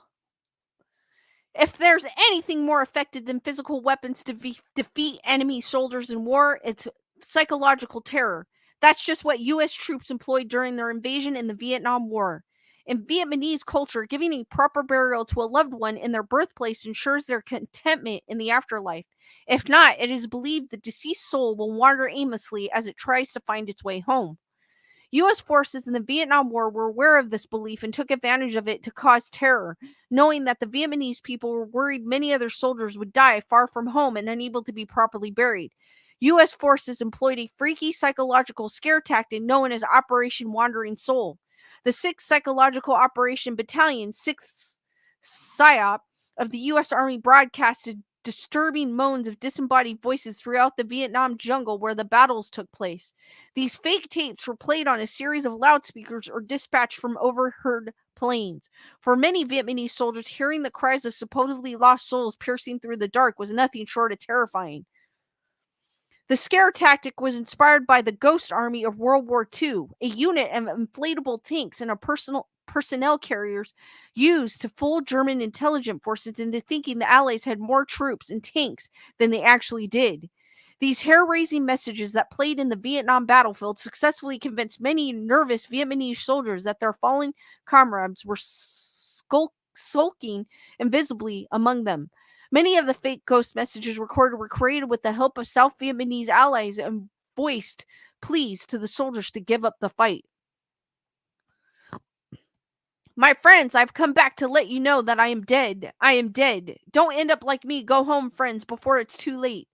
If there's anything more effective than physical weapons to defeat enemy soldiers in war, it's psychological terror. That's just what US troops employed during their invasion in the Vietnam War. In Vietnamese culture, giving a proper burial to a loved one in their birthplace ensures their contentment in the afterlife. If not, it is believed the deceased soul will wander aimlessly as it tries to find its way home. U.S. forces in the Vietnam War were aware of this belief and took advantage of it to cause terror, knowing that the Vietnamese people were worried many other soldiers would die far from home and unable to be properly buried. U.S. forces employed a freaky psychological scare tactic known as Operation Wandering Soul. The 6th Psychological Operation Battalion, 6th PSYOP, of the U.S. Army broadcasted disturbing moans of disembodied voices throughout the Vietnam jungle where the battles took place. These fake tapes were played on a series of loudspeakers or dispatched from overheard planes. For many Vietnamese soldiers, hearing the cries of supposedly lost souls piercing through the dark was nothing short of terrifying. The scare tactic was inspired by the Ghost Army of World War II, a unit of inflatable tanks and personnel carriers used to fool German intelligence forces into thinking the Allies had more troops and tanks than they actually did. These hair-raising messages that played in the Vietnam battlefield successfully convinced many nervous Vietnamese soldiers that their fallen comrades were sulking invisibly among them. Many of the fake ghost messages recorded were created with the help of South Vietnamese allies and voiced pleas to the soldiers to give up the fight. My friends, I've come back to let you know that I am dead. I am dead. Don't end up like me. Go home, friends, before it's too late.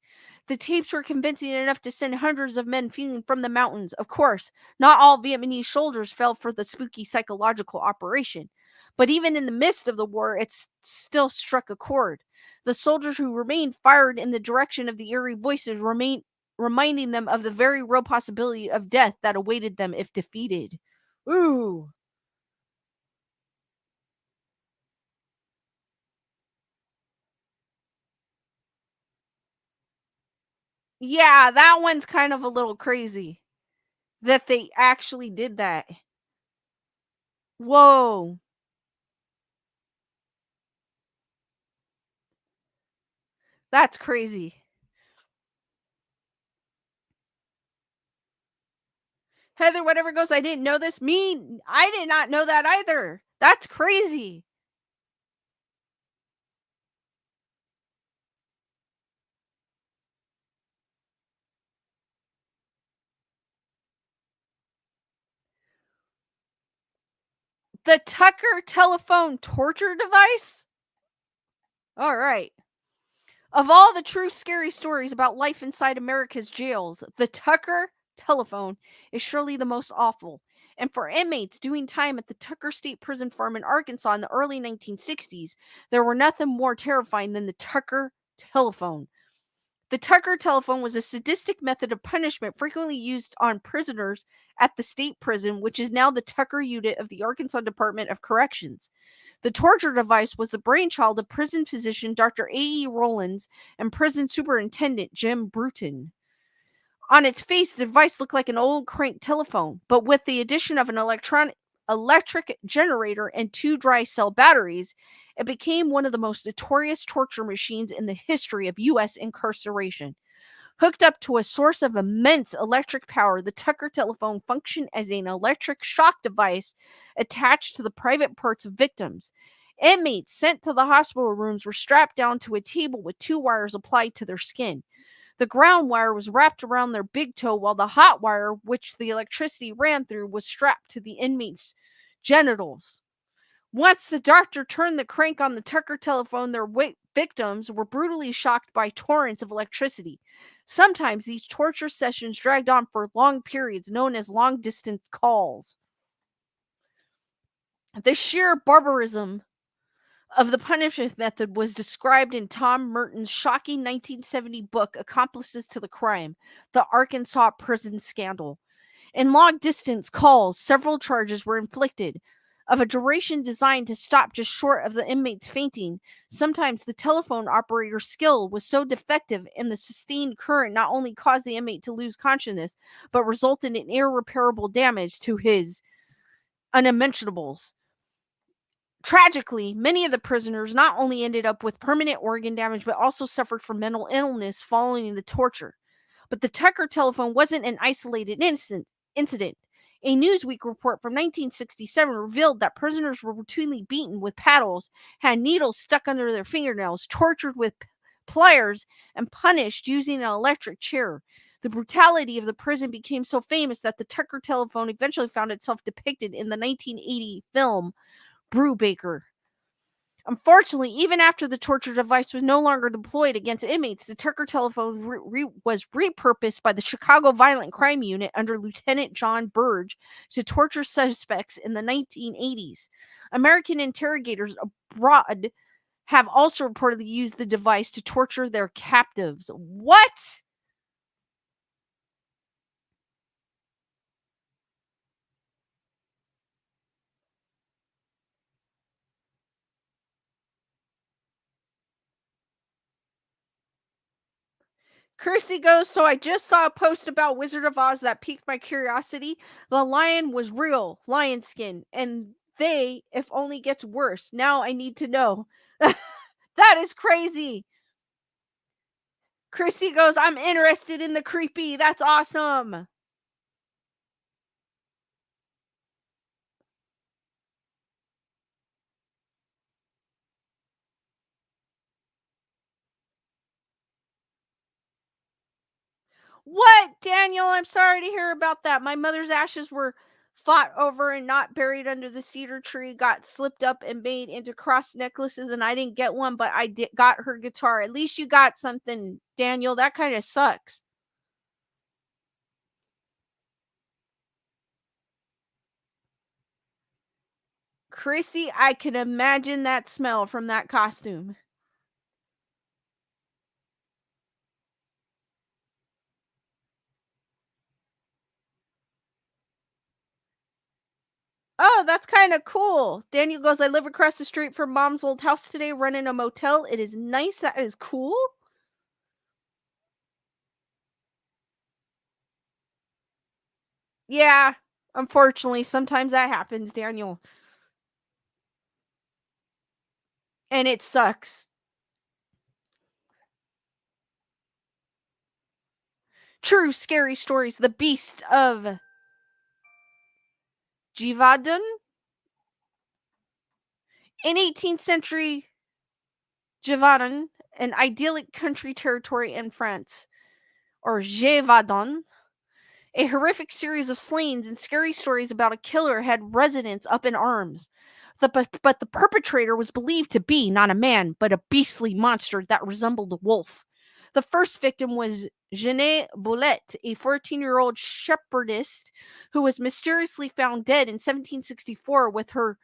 The tapes were convincing enough to send hundreds of men fleeing from the mountains. Of course, not all Vietnamese soldiers fell for the spooky psychological operation. But even in the midst of the war, it still struck a chord. The soldiers who remained fired in the direction of the eerie voices, reminding them of the very real possibility of death that awaited them if defeated. Ooh. Yeah, that one's kind of a little crazy that they actually did that. Whoa. That's crazy. Heather, whatever goes, I didn't know this. I did not know that either. That's crazy. The Tucker telephone torture device? All right. Of all the true scary stories about life inside America's jails, the Tucker telephone is surely the most awful. And for inmates doing time at the Tucker State Prison Farm in Arkansas in the early 1960s, there were nothing more terrifying than the Tucker telephone. The Tucker telephone was a sadistic method of punishment frequently used on prisoners at the state prison, which is now the Tucker unit of the Arkansas Department of Corrections. The torture device was the brainchild of prison physician Dr. A.E. Rollins and prison superintendent Jim Bruton. On its face, the device looked like an old crank telephone, but with the addition of an electric generator and 2 dry cell batteries, it became one of the most notorious torture machines in the history of U.S. incarceration. Hooked up to a source of immense electric power, the Tucker telephone functioned as an electric shock device attached to the private parts of victims. Inmates sent to the hospital rooms were strapped down to a table with 2 wires applied to their skin. The ground wire was wrapped around their big toe, while the hot wire, which the electricity ran through, was strapped to the inmates' genitals. Once the doctor turned the crank on the Tucker telephone, their victims were brutally shocked by torrents of electricity. Sometimes these torture sessions dragged on for long periods, known as long distance calls. The sheer barbarism of the punishment method was described in Tom Merton's shocking 1970 book, Accomplices to the Crime: The Arkansas Prison Scandal. In long distance calls, several charges were inflicted, of a duration designed to stop just short of the inmates fainting. Sometimes the telephone operator's skill was so defective and the sustained current not only caused the inmate to lose consciousness, but resulted in irreparable damage to his unmentionables. Tragically, many of the prisoners not only ended up with permanent organ damage, but also suffered from mental illness following the torture. But the Tucker telephone wasn't an isolated incident. A Newsweek report from 1967 revealed that prisoners were routinely beaten with paddles, had needles stuck under their fingernails, tortured with pliers, and punished using an electric chair. The brutality of the prison became so famous that the Tucker telephone eventually found itself depicted in the 1980 film Brubaker. Unfortunately, even after the torture device was no longer deployed against inmates, the Tucker telephone was repurposed by the Chicago Violent Crime Unit under Lieutenant John Burge to torture suspects in the 1980s. American interrogators abroad have also reportedly used the device to torture their captives. What? Chrissy goes, so I just saw a post about Wizard of Oz that piqued my curiosity. The lion was real, lion skin, and they, if only gets worse. Now I need to know. That is crazy. Chrissy goes, I'm interested in the creepy. That's awesome. What, Daniel? I'm sorry to hear about that. My mother's ashes were fought over and not buried under the cedar tree, got slipped up and made into cross necklaces, and I didn't get one, but got her guitar. At least you got something, Daniel. That kind of sucks. Chrissy, I can imagine that smell from that costume. Oh, that's kind of cool. Daniel goes, I live across the street from mom's old house today, running a motel. It is nice. That is cool. Yeah, unfortunately, sometimes that happens, Daniel. And it sucks. True scary stories. The Beast of Jivadun. In 18th century Jivadun, an idyllic country territory in France, or Gévaudan, a horrific series of slayings and scary stories about a killer had residents up in arms. But the perpetrator was believed to be not a man, but a beastly monster that resembled a wolf. The first victim was Jeanne Boulette, a 14-year-old shepherdess who was mysteriously found dead in 1764 with her.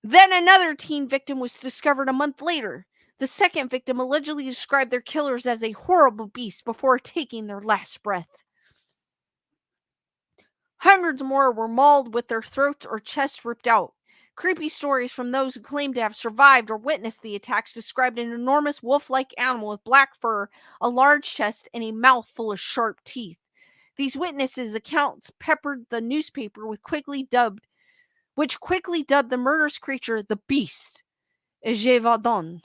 Then another teen victim was discovered a month later. The second victim allegedly described their killers as a horrible beast before taking their last breath. Hundreds more were mauled with their throats or chests ripped out. Creepy stories from those who claimed to have survived or witnessed the attacks described an enormous wolf-like animal with black fur, a large chest, and a mouth full of sharp teeth. These witnesses' accounts peppered the newspaper which quickly dubbed the murderous creature the Beast, Gévaudan.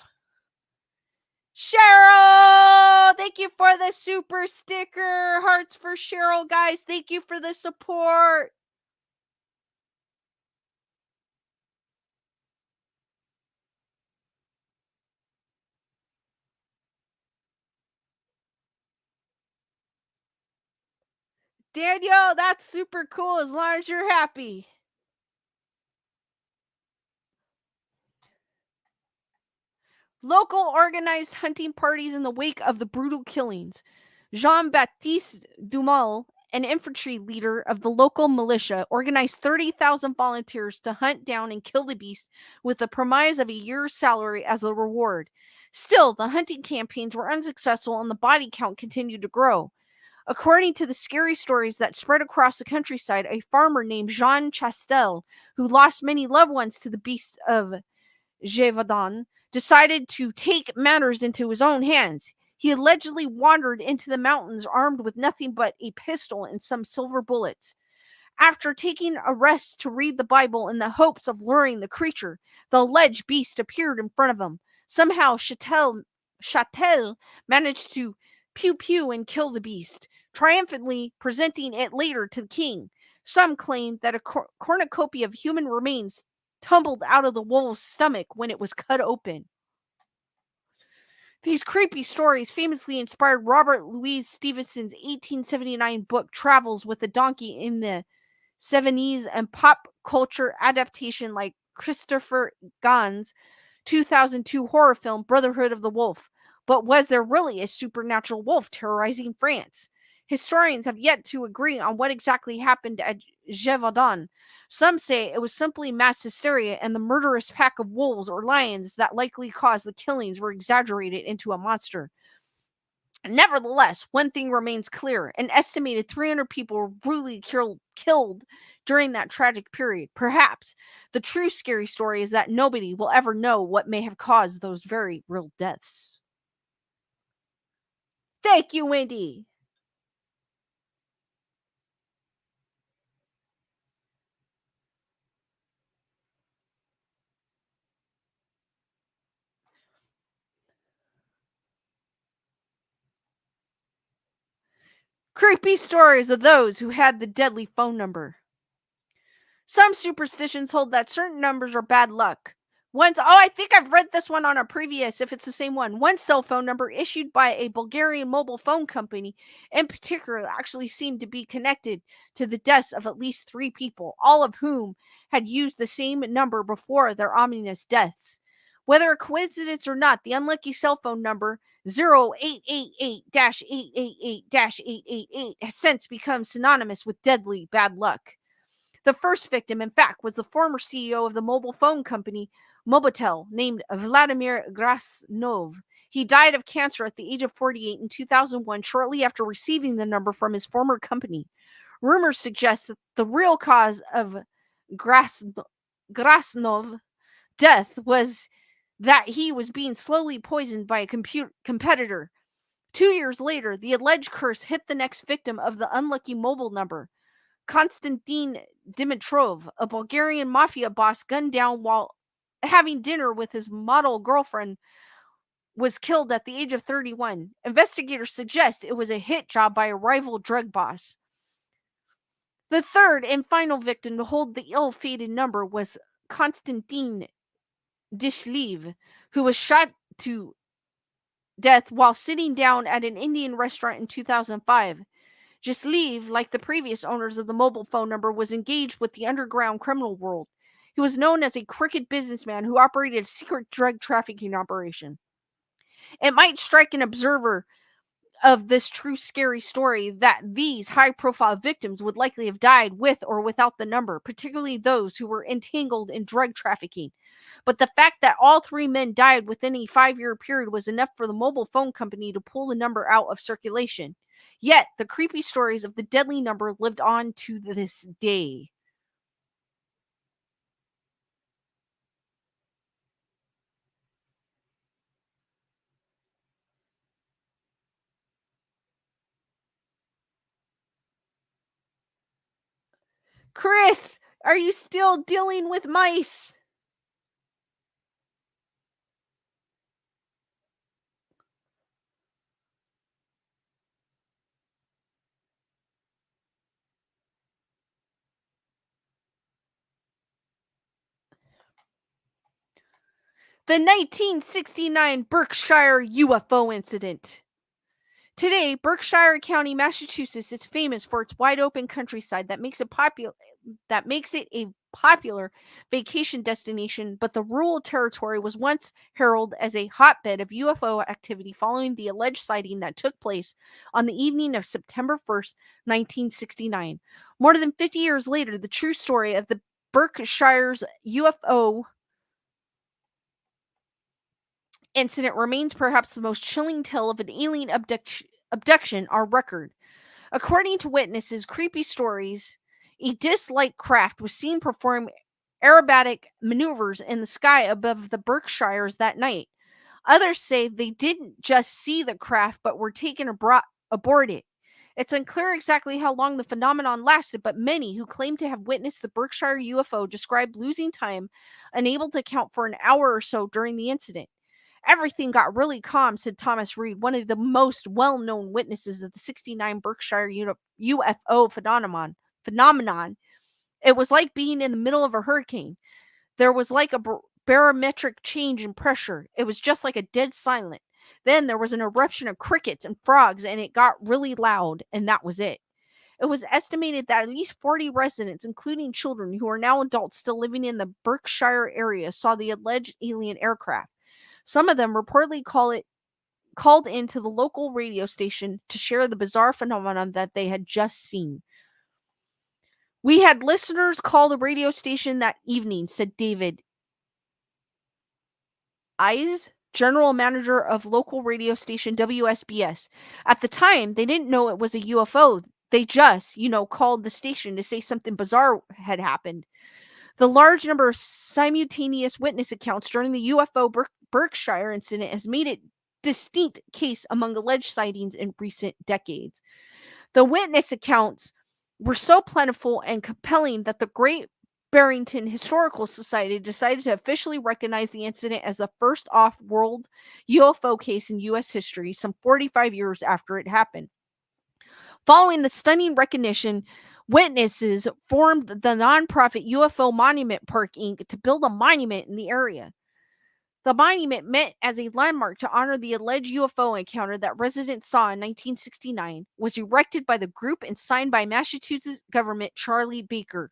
Cheryl, thank you for the super sticker. Hearts for Cheryl, guys. Thank you for the support. Daniel, that's super cool as long as you're happy. Local organized hunting parties in the wake of the brutal killings. Jean-Baptiste Dumal, an infantry leader of the local militia, organized 30,000 volunteers to hunt down and kill the beast with the promise of a year's salary as a reward. Still, the hunting campaigns were unsuccessful and the body count continued to grow. According to the scary stories that spread across the countryside, a farmer named Jean Chastel, who lost many loved ones to the beasts of Gévaudan, decided to take matters into his own hands. He allegedly wandered into the mountains armed with nothing but a pistol and some silver bullets. After taking a rest to read the Bible in the hopes of luring the creature, the alleged beast appeared in front of him. Somehow, Châtel managed to pew pew and kill the beast, triumphantly presenting it later to the king. Some claim that a cornucopia of human remains tumbled out of the wolf's stomach when it was cut open. These creepy stories famously inspired Robert Louis Stevenson's 1879 book Travels with a Donkey in the 70s and pop culture adaptation like Christopher Gahn's 2002 horror film Brotherhood of the Wolf. But was there really a supernatural wolf terrorizing France? Historians have yet to agree on what exactly happened at Gévaudan. Some say it was simply mass hysteria and the murderous pack of wolves or lions that likely caused the killings were exaggerated into a monster. Nevertheless, one thing remains clear. An estimated 300 people were brutally killed during that tragic period. Perhaps the true scary story is that nobody will ever know what may have caused those very real deaths. Thank you, Wendy. Creepy stories of those who had the deadly phone number. Some superstitions hold that certain numbers are bad luck. I think I've read this one on a previous, if it's the same one. One cell phone number issued by a Bulgarian mobile phone company in particular actually seemed to be connected to the deaths of at least 3 people, all of whom had used the same number before their ominous deaths. Whether a coincidence or not, the unlucky cell phone number 0888-888-888 has since become synonymous with deadly bad luck. The first victim, in fact, was the former CEO of the mobile phone company Mobitel, named Vladimir Grasnov. He died of cancer at the age of 48 in 2001, shortly after receiving the number from his former company. Rumors suggest that the real cause of Grasnov's death was that he was being slowly poisoned by a competitor. 2 years later, the alleged curse hit the next victim of the unlucky mobile number. Konstantin Dimitrov, a Bulgarian mafia boss gunned down while having dinner with his model girlfriend, was killed at the age of 31. Investigators suggest it was a hit job by a rival drug boss. The third and final victim to hold the ill-fated number was Konstantin Dishlev, who was shot to death while sitting down at an Indian restaurant in 2005. Jaslev, like the previous owners of the mobile phone number, was engaged with the underground criminal world. He was known as a crooked businessman who operated a secret drug trafficking operation. It might strike an observer of this true scary story that these high profile victims would likely have died with or without the number, particularly those who were entangled in drug trafficking. But the fact that all 3 men died within a 5-year period was enough for the mobile phone company to pull the number out of circulation. Yet, the creepy stories of the deadly number lived on to this day. Chris, are you still dealing with mice? The 1969 Berkshire UFO incident. Today, Berkshire County, Massachusetts is famous for its wide-open countryside that makes it a popular vacation destination, but the rural territory was once heralded as a hotbed of UFO activity following the alleged sighting that took place on the evening of September 1st, 1969. More than 50 years later, the true story of the Berkshire's UFO incident remains perhaps the most chilling tale of an alien abduction on record. According to witnesses, creepy stories, a disc-like craft was seen perform aerobatic maneuvers in the sky above the Berkshires that night. Others say they didn't just see the craft but were taken aboard it. It's unclear exactly how long the phenomenon lasted, but many who claim to have witnessed the Berkshire UFO described losing time, unable to count for an hour or so during the incident. Everything got really calm, said Thomas Reed, one of the most well-known witnesses of the 69 Berkshire UFO phenomenon. It was like being in the middle of a hurricane. There was like a barometric change in pressure. It was just like a dead silent. Then there was an eruption of crickets and frogs, and it got really loud, and that was it. It was estimated that at least 40 residents, including children who are now adults still living in the Berkshire area, saw the alleged alien aircraft. Some of them reportedly called into the local radio station to share the bizarre phenomenon that they had just seen. We had listeners call the radio station that evening, said David Eyes, general manager of local radio station WSBS. At the time, they didn't know it was a UFO. They just, called the station to say something bizarre had happened. The large number of simultaneous witness accounts during the UFO Berkshire incident has made it distinct case among alleged sightings in recent decades. The witness accounts were so plentiful and compelling that the Great Barrington Historical Society decided to officially recognize the incident as the first off-world UFO case in U.S. history, some 45 years after it happened. Following the stunning recognition, witnesses formed the nonprofit UFO Monument Park, Inc. to build a monument in the area. The monument, meant as a landmark to honor the alleged UFO encounter that residents saw in 1969, was erected by the group and signed by Massachusetts government Charlie Baker.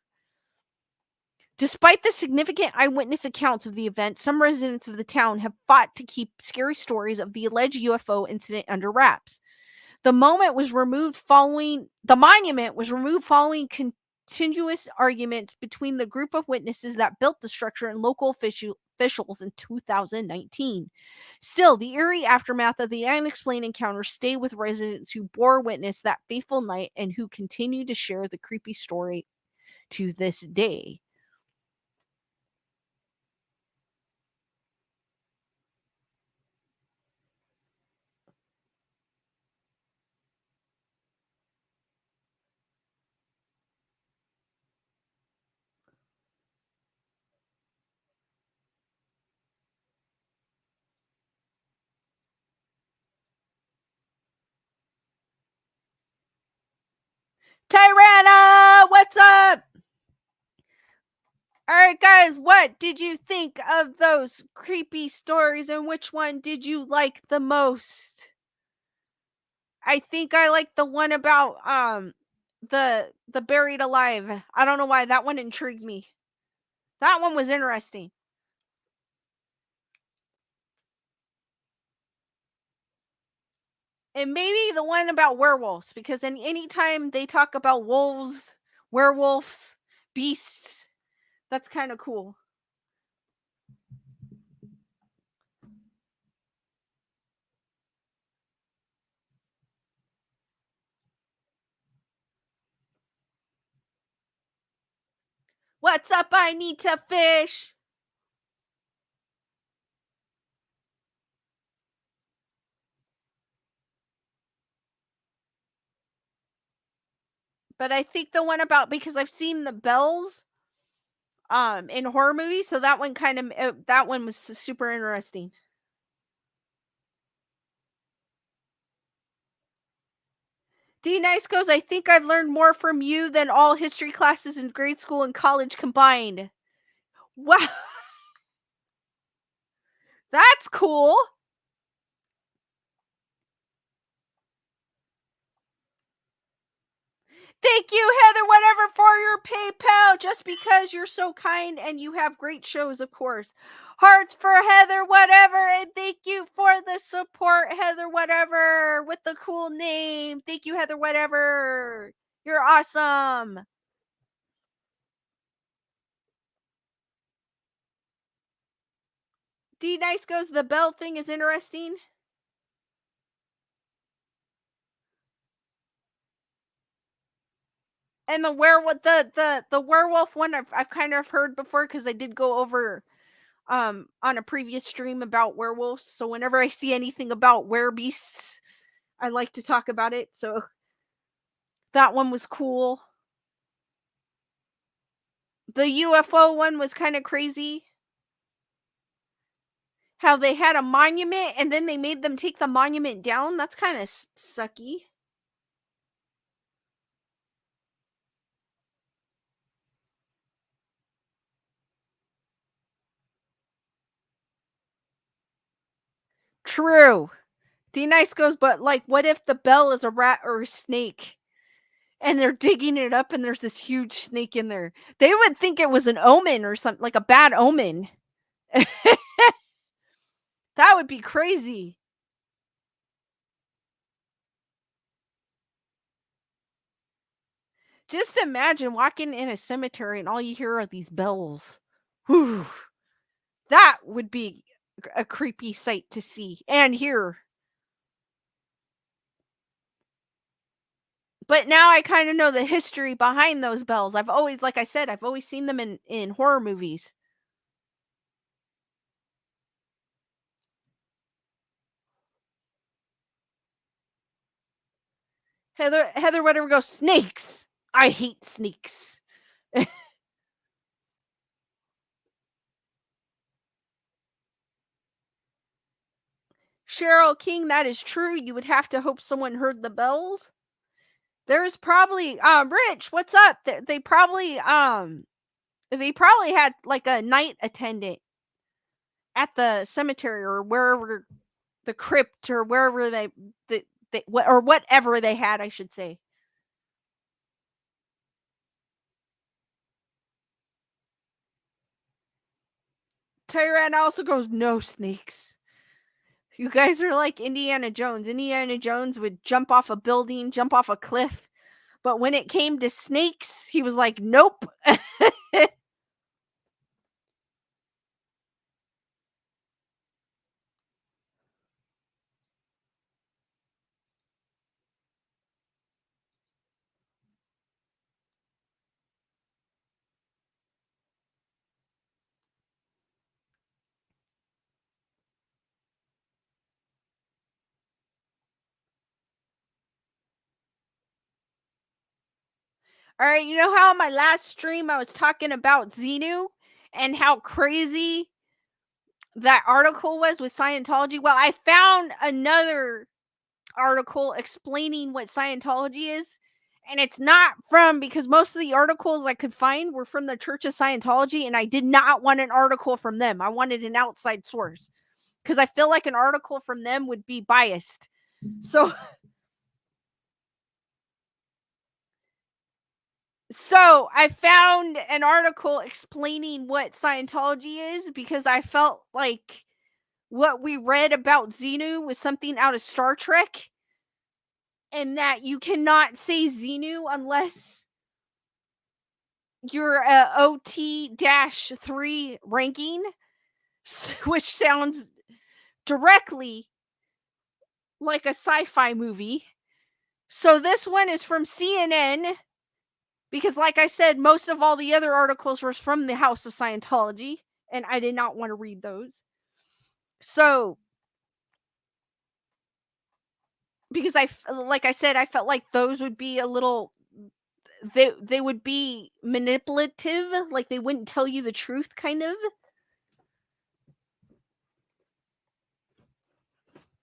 Despite the significant eyewitness accounts of the event, some residents of the town have fought to keep scary stories of the alleged UFO incident under wraps. The monument was removed following continuous arguments between the group of witnesses that built the structure and local officials in 2019. Still, the eerie aftermath of the unexplained encounter stay with residents who bore witness that fateful night and who continue to share the creepy story to this day. Tyranna, what's up? All right, guys, what did you think of those creepy stories and which one did you like the most? I think I like the one about the buried alive. I don't know why that one intrigued me. That one was interesting. And maybe the one about werewolves, because anytime they talk about wolves, werewolves, beasts, that's kind of cool. What's up? I need to fish. But I think the one about, because I've seen the bells in horror movies, so that one that one was super interesting. D Nice goes, I think I've learned more from you than all history classes in grade school and college combined. Wow. That's cool. Thank you, Heather, whatever, for your PayPal, just because you're so kind and you have great shows, of course. Hearts for Heather, whatever, and thank you for the support, Heather, whatever, with the cool name. Thank you, Heather, whatever. You're awesome. D Nice goes, the bell thing is interesting. And the werewolf, the werewolf one, I've kind of heard before because I did go over on a previous stream about werewolves. So whenever I see anything about werebeasts, I like to talk about it. So that one was cool. The UFO one was kind of crazy. How they had a monument and then they made them take the monument down. That's kind of sucky. True. D-Nice goes, but like, what if the bell is a rat or a snake? And they're digging it up and there's this huge snake in there. They would think it was an omen or something, like a bad omen. That would be crazy. Just imagine walking in a cemetery and all you hear are these bells. Whew. That would be a creepy sight to see and hear. But now I kind of know the history behind those bells. I've always, like I said, I've always seen them in horror movies. Heather whatever goes, snakes. I hate snakes. Cheryl King, that is true. You would have to hope someone heard the bells. There's probably Rich, what's up? They probably had like a night attendant at the cemetery or wherever, the crypt or wherever or whatever they had, I should say. Tyran also goes, no snakes. You guys are like Indiana Jones. Indiana Jones would jump off a building, jump off a cliff. But when it came to snakes, he was like, nope. All right, you know how on my last stream I was talking about Xenu and how crazy that article was with Scientology? Well, I found another article explaining what Scientology is. And it's not from, because most of the articles I could find were from the Church of Scientology, and I did not want an article from them. I wanted an outside source because I feel like an article from them would be biased. So I found an article explaining what Scientology is because I felt like what we read about Xenu was something out of Star Trek, and that you cannot say Xenu unless you're a OT-3 ranking, which sounds directly like a sci-fi movie. So this one is from CNN because, like I said, most of all the other articles were from the House of Scientology, and I did not want to read those. So, because like I said, I felt like those would be a little, they would be manipulative, like they wouldn't tell you the truth, kind of.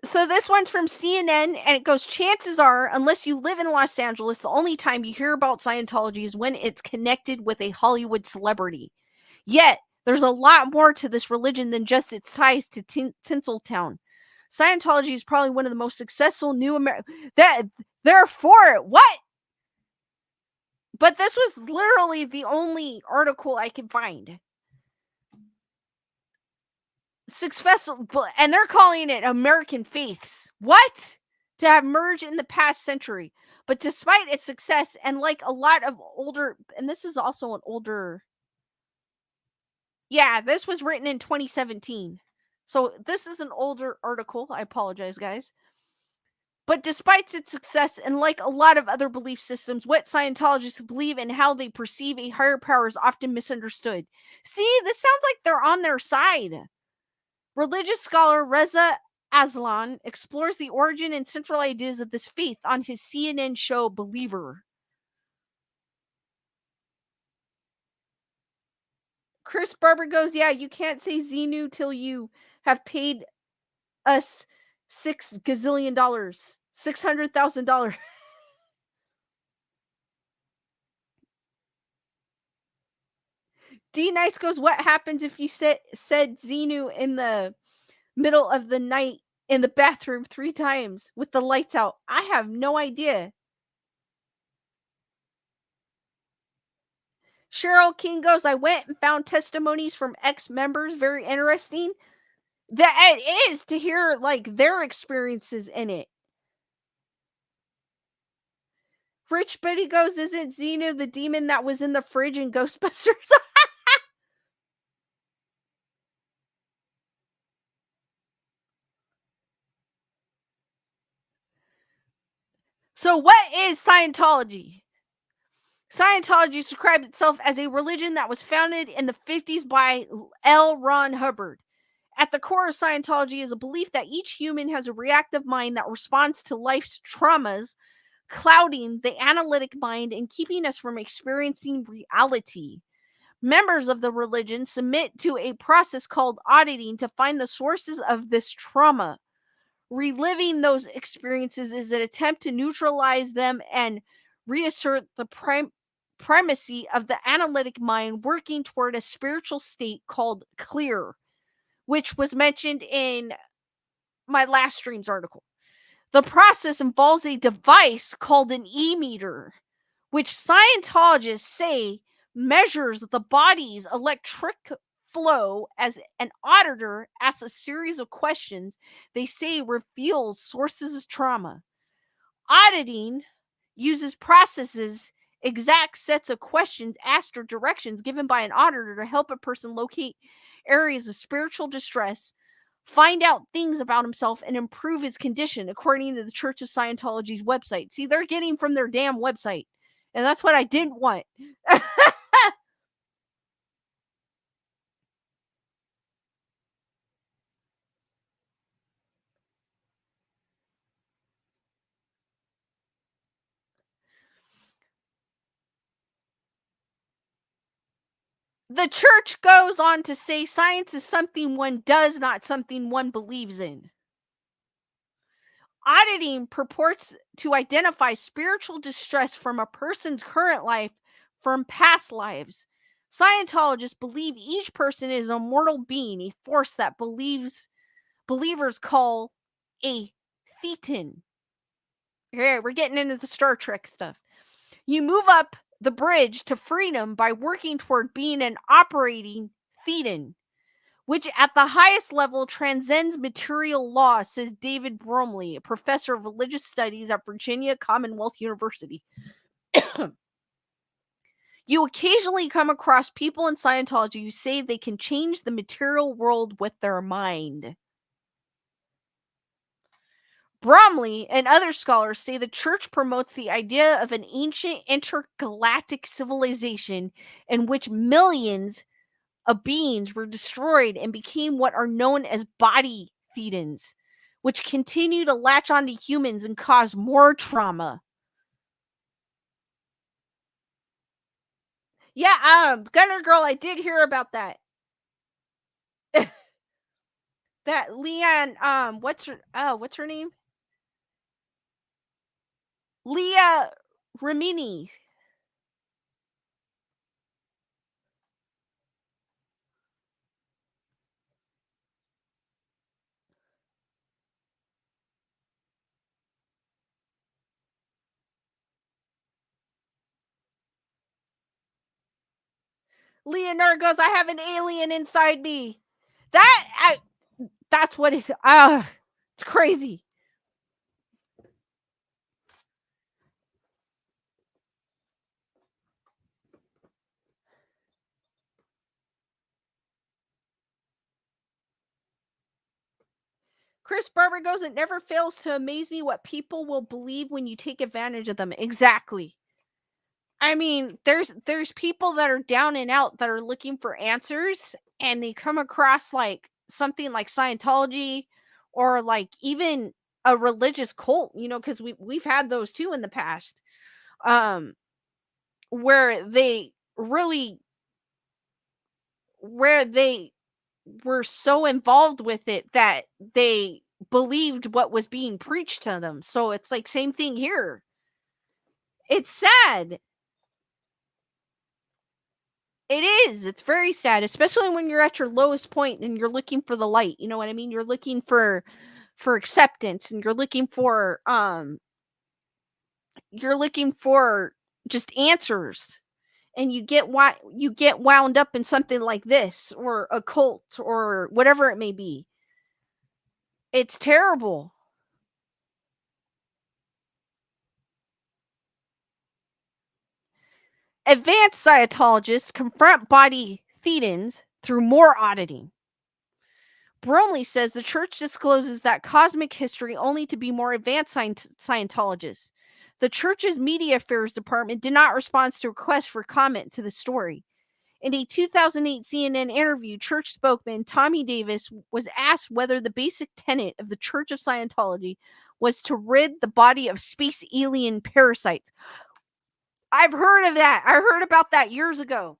So this one's from CNN, and it goes, chances are, unless you live in Los Angeles, the only time you hear about Scientology is when it's connected with a Hollywood celebrity. Yet, there's a lot more to this religion than just its ties to Tinseltown. Scientology is probably one of the most successful new that they're for it. What? But this was literally the only article I could find. Successful, and they're calling it American faiths. What? To have merged in the past century. But despite its success, and like a lot of older, and this is also an older, yeah, this was written in 2017. So this is an older article. I apologize, guys. But despite its success, and like a lot of other belief systems, what Scientologists believe and how they perceive a higher power is often misunderstood. See, this sounds like they're on their side. Religious scholar Reza Aslan explores the origin and central ideas of this faith on his CNN show Believer. Chris Barber goes, yeah, you can't say Xenu till you have paid us $6 gazillion, $600,000. D Nice goes, what happens if you said Xenu in the middle of the night in the bathroom 3 times with the lights out? I have no idea. Cheryl King goes, I went and found testimonies from ex-members. Very interesting. That it is to hear like their experiences in it. Rich Betty goes, isn't Xenu the demon that was in the fridge in Ghostbusters? So what is Scientology? Scientology describes itself as a religion that was founded in the 50s by L. Ron Hubbard. At the core of Scientology is a belief that each human has a reactive mind that responds to life's traumas, clouding the analytic mind and keeping us from experiencing reality. Members of the religion submit to a process called auditing to find the sources of this trauma. Reliving those experiences is an attempt to neutralize them and reassert the primacy of the analytic mind, working toward a spiritual state called clear, which was mentioned in my last stream's article. The process involves a device called an e-meter, which Scientologists say measures the body's electric flow. As an auditor asks a series of questions they say reveals sources of trauma. Auditing uses processes exact sets of questions asked or directions given by an auditor to help a person locate areas of spiritual distress, find out things about himself, and improve his condition, according to the Church of Scientology's website. See, they're getting from their damn website. And that's what I didn't want. The church goes on to say science is something one does, not something one believes in. Auditing purports to identify spiritual distress from a person's current life from past lives. Scientologists believe each person is a mortal being, a force that believers call a thetan. Okay, we're getting into the Star Trek stuff. You move up the bridge to freedom by working toward being an operating thetan, which at the highest level transcends material law, says David Bromley, a professor of religious studies at Virginia Commonwealth University. You occasionally come across people in Scientology who say they can change the material world with their mind. Bromley and other scholars say the church promotes the idea of an ancient intergalactic civilization in which millions of beings were destroyed and became what are known as body thetans, which continue to latch onto humans and cause more trauma. Yeah, Gunner Girl, I did hear about that. That Leanne, what's her name? Leah Remini. Leonard goes, I have an alien inside me. That's what it's crazy. Chris Barber goes, it never fails to amaze me what people will believe when you take advantage of them. Exactly. I mean, there's people that are down and out that are looking for answers, and they come across like something like Scientology or like even a religious cult, because we've had those too in the past. Um where they really where they were so involved with it that they believed what was being preached to them. So it's like same thing here. It's sad. It is. It's very sad, especially when you're at your lowest point and you're looking for the light. You know what I mean? You're looking for acceptance, and you're looking for just answers, and you get wound up in something like this or a cult or whatever it may be. It's terrible. Advanced Scientologists confront body thetans through more auditing. Bromley says the church discloses that cosmic history only to be more advanced Scientologists. The church's media affairs department did not respond to requests for comment to the story. In a 2008 CNN interview, church spokesman Tommy Davis was asked whether the basic tenet of the Church of Scientology was to rid the body of space alien parasites. I've heard of that. I heard about that years ago.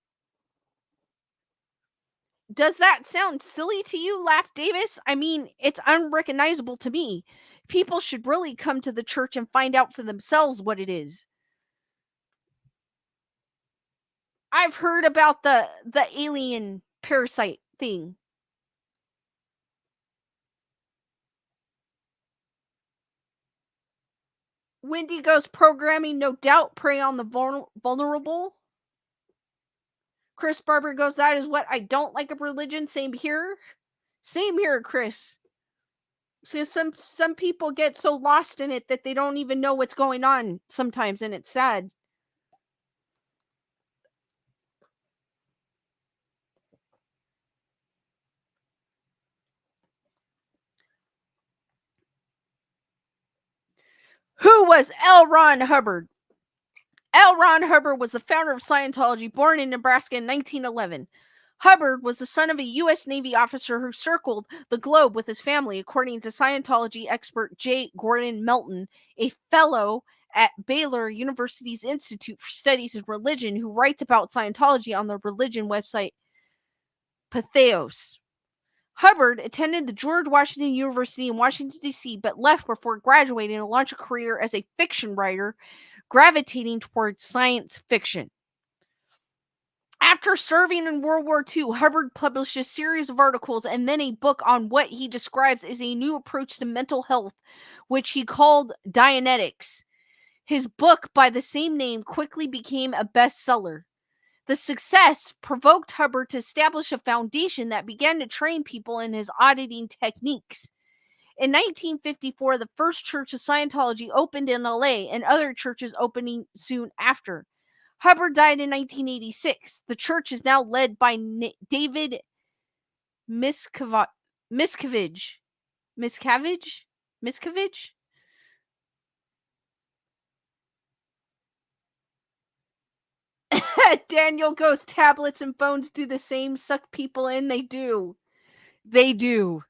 Does that sound silly to you? Laughed Davis. I mean, it's unrecognizable to me. People should really come to the church and find out for themselves what it is. I've heard about the alien parasite thing. Wendigo's programming no doubt prey on the vulnerable. Chris Barber goes, that is what I don't like of religion. Same here. Same here, Chris. So some people get so lost in it that they don't even know what's going on sometimes, and it's sad. Who was L. Ron Hubbard? L. Ron Hubbard was the founder of Scientology, born in Nebraska in 1911. Hubbard was the son of a U.S. Navy officer who circled the globe with his family, according to Scientology expert J. Gordon Melton, a fellow at Baylor University's Institute for Studies in Religion, who writes about Scientology on the religion website Patheos. Hubbard attended the George Washington University in Washington, D.C., but left before graduating to launch a career as a fiction writer, gravitating towards science fiction. After serving in World War II, Hubbard published a series of articles and then a book on what he describes as a new approach to mental health, which he called Dianetics. His book by the same name quickly became a bestseller. The success provoked Hubbard to establish a foundation that began to train people in his auditing techniques. In 1954, the first church of Scientology opened in LA, and other churches opening soon after. Hubbard died in 1986. The church is now led by David Miscavige. Miscavige? Daniel goes, tablets and phones do the same, suck people in. They do. They do.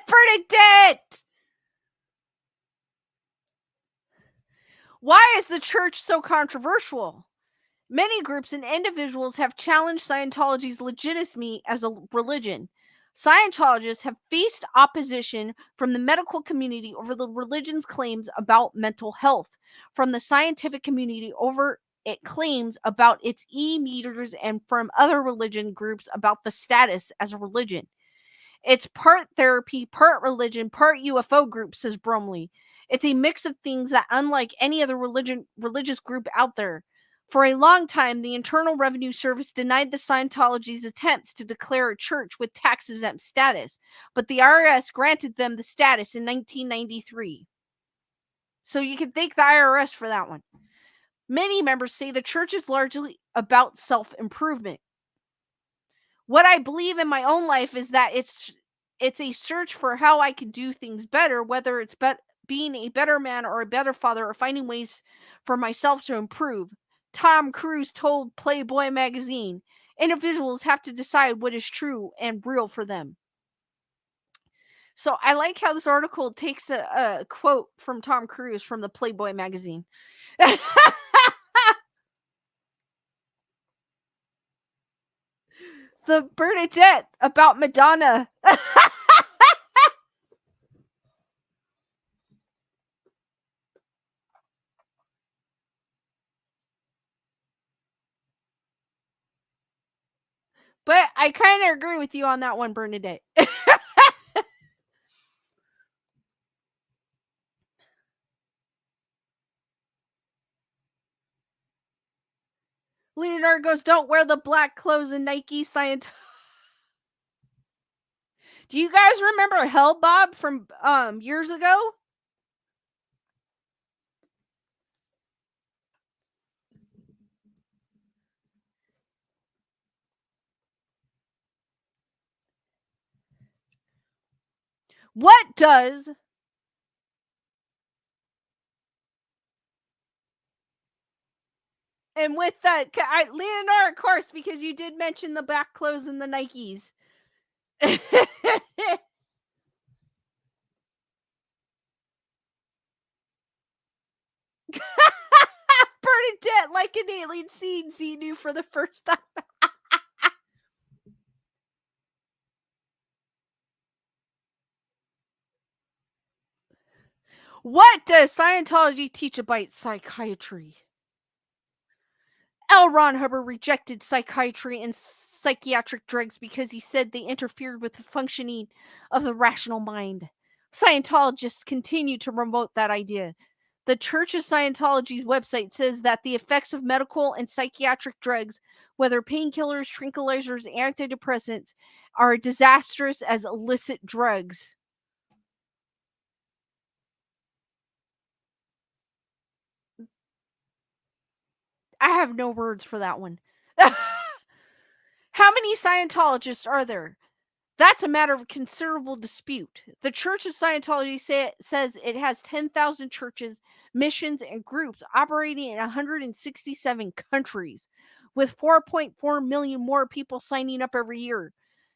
Bernadette! Why is the church so controversial? Many groups and individuals have challenged Scientology's legitimacy as a religion. Scientologists have faced opposition from the medical community over the religion's claims about mental health, from the scientific community over its claims about its e-meters, and from other religion groups about the status as a religion. It's part therapy, part religion, part UFO group, says Bromley. It's a mix of things that unlike any other religious group out there. For a long time, the Internal Revenue Service denied the Scientology's attempts to declare a church with tax-exempt status, but the IRS granted them the status in 1993. So you can thank the IRS for that one. Many members say the church is largely about self-improvement. What I believe in my own life is that it's a search for how I can do things better, whether it's being a better man or a better father or finding ways for myself to improve. Tom Cruise told Playboy magazine, individuals have to decide what is true and real for them. So I like how this article takes a quote from Tom Cruise from the Playboy magazine. The Bernadette about Madonna. But I kind of agree with you on that one, Bernadette. Leonardo goes, don't wear the black clothes and Nike Science. Do you guys remember Hell Bob from years ago? What does and with that, Leonardo, of course, because you did mention the black clothes and the Nikes. Bernadette, like an alien scene you for the first time. What does Scientology teach about psychiatry? L. Ron Hubbard rejected psychiatry and psychiatric drugs because he said they interfered with the functioning of the rational mind. Scientologists continue to promote that idea. The Church of Scientology's website says that the effects of medical and psychiatric drugs, whether painkillers, tranquilizers, antidepressants, are disastrous as illicit drugs. I have no words for that one. How many Scientologists are there? That's a matter of considerable dispute. The Church of Scientology says it has 10,000 churches, missions, and groups operating in 167 countries, with 4.4 million more people signing up every year.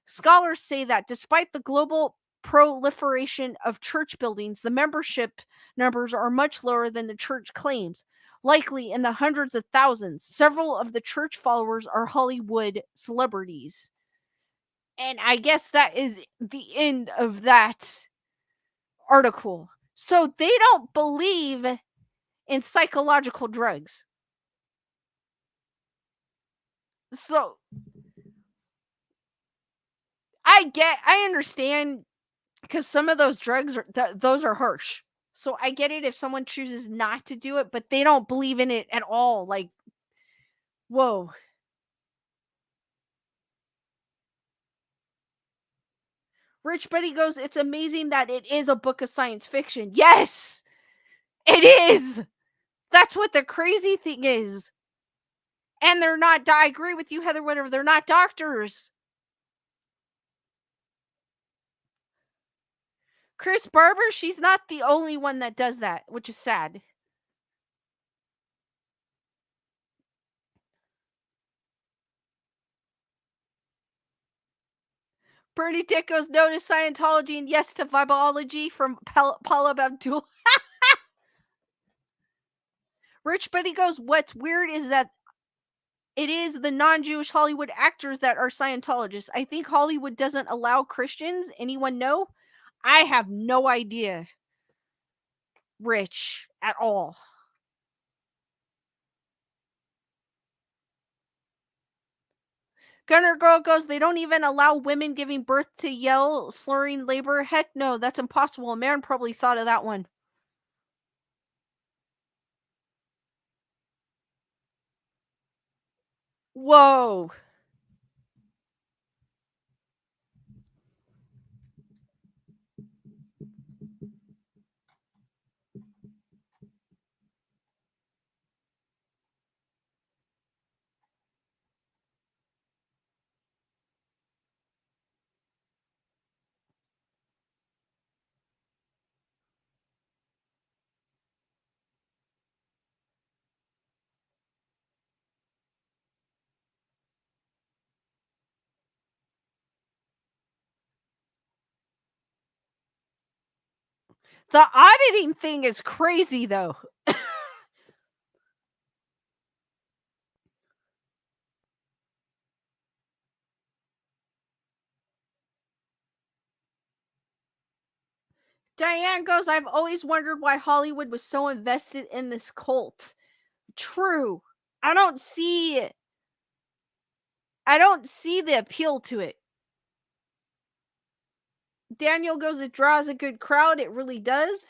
Scholars say that despite the global proliferation of church buildings, the membership numbers are much lower than the church claims, likely in the hundreds of thousands. Several of the church followers are Hollywood celebrities. And I guess that is the end of that article. So they don't believe in psychological drugs. So I understand because some of those drugs are those are harsh. So I get it if someone chooses not to do it, but they don't believe in it at all. Like, whoa. Rich Buddy goes, it's amazing that it is a book of science fiction. Yes, it is. That's what the crazy thing is. And they're not, I agree with you, Heather, whatever. They're not doctors. Chris Barber, she's not the only one that does that, which is sad. Bernie Dick goes no to Scientology and yes to Vibology from Paula Abdul. Rich Buddy goes, what's weird is that it is the non-Jewish Hollywood actors that are Scientologists. I think Hollywood doesn't allow Christians. Anyone know? I have no idea, Rich, at all. Gunner Girl goes, they don't even allow women giving birth to yell, slurring labor. Heck no, that's impossible. A man probably thought of that one. Whoa. The auditing thing is crazy, though. Diane goes, I've always wondered why Hollywood was so invested in this cult. True. I don't see the appeal to it. Daniel goes, it draws a good crowd. It really does.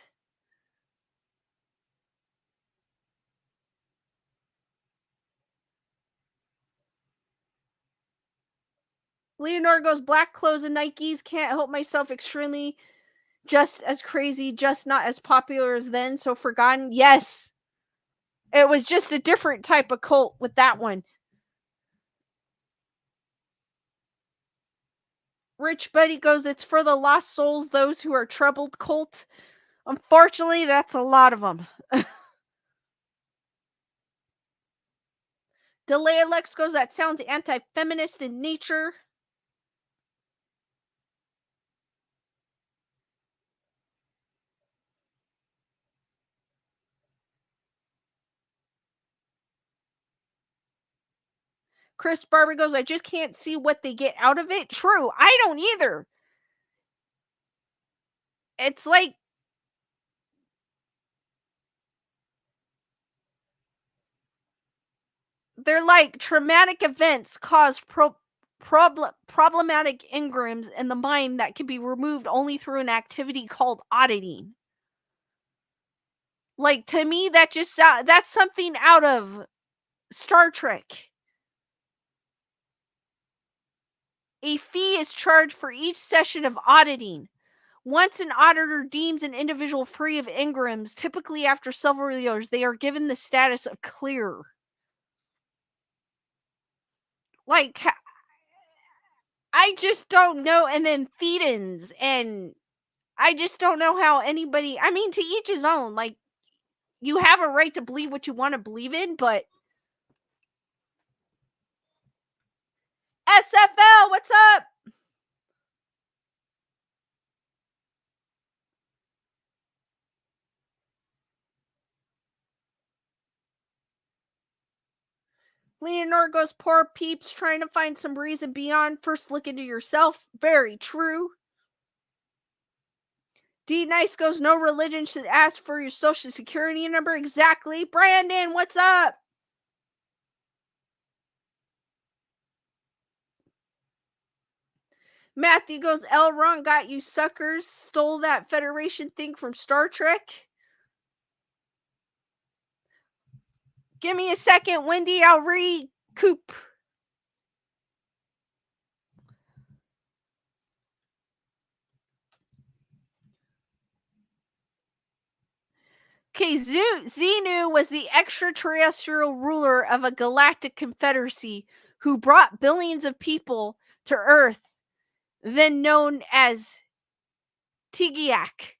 Leonora goes, black clothes and Nikes. Can't help myself, extremely just as crazy, just not as popular as then. So forgotten. Yes. It was just a different type of cult with that one. Rich Buddy goes, it's for the lost souls, those who are troubled cult. Unfortunately, that's a lot of them. Delay Alex goes, that sounds anti-feminist in nature. Chris Barber goes, I just can't see what they get out of it. True, I don't either. It's like they're like traumatic events cause problematic engrams in the mind that can be removed only through an activity called auditing. Like, to me, that just that's something out of Star Trek. A fee is charged for each session of auditing. Once an auditor deems an individual free of engrams, typically after several years, they are given the status of clear. Like, I just don't know. And then Thetans, and I just don't know how anybody, I mean, to each his own. Like, you have a right to believe what you want to believe in, but SFL, what's up? Leonora goes, poor peeps trying to find some reason beyond. First look into yourself. Very true. D Nice goes, no religion should ask for your social security number. Exactly. Brandon, what's up? Matthew goes, Elrond got you suckers. Stole that Federation thing from Star Trek. Give me a second, Wendy. I'll recoup. Okay, Xenu was the extraterrestrial ruler of a galactic confederacy who brought billions of people to Earth, then known as Tigiak.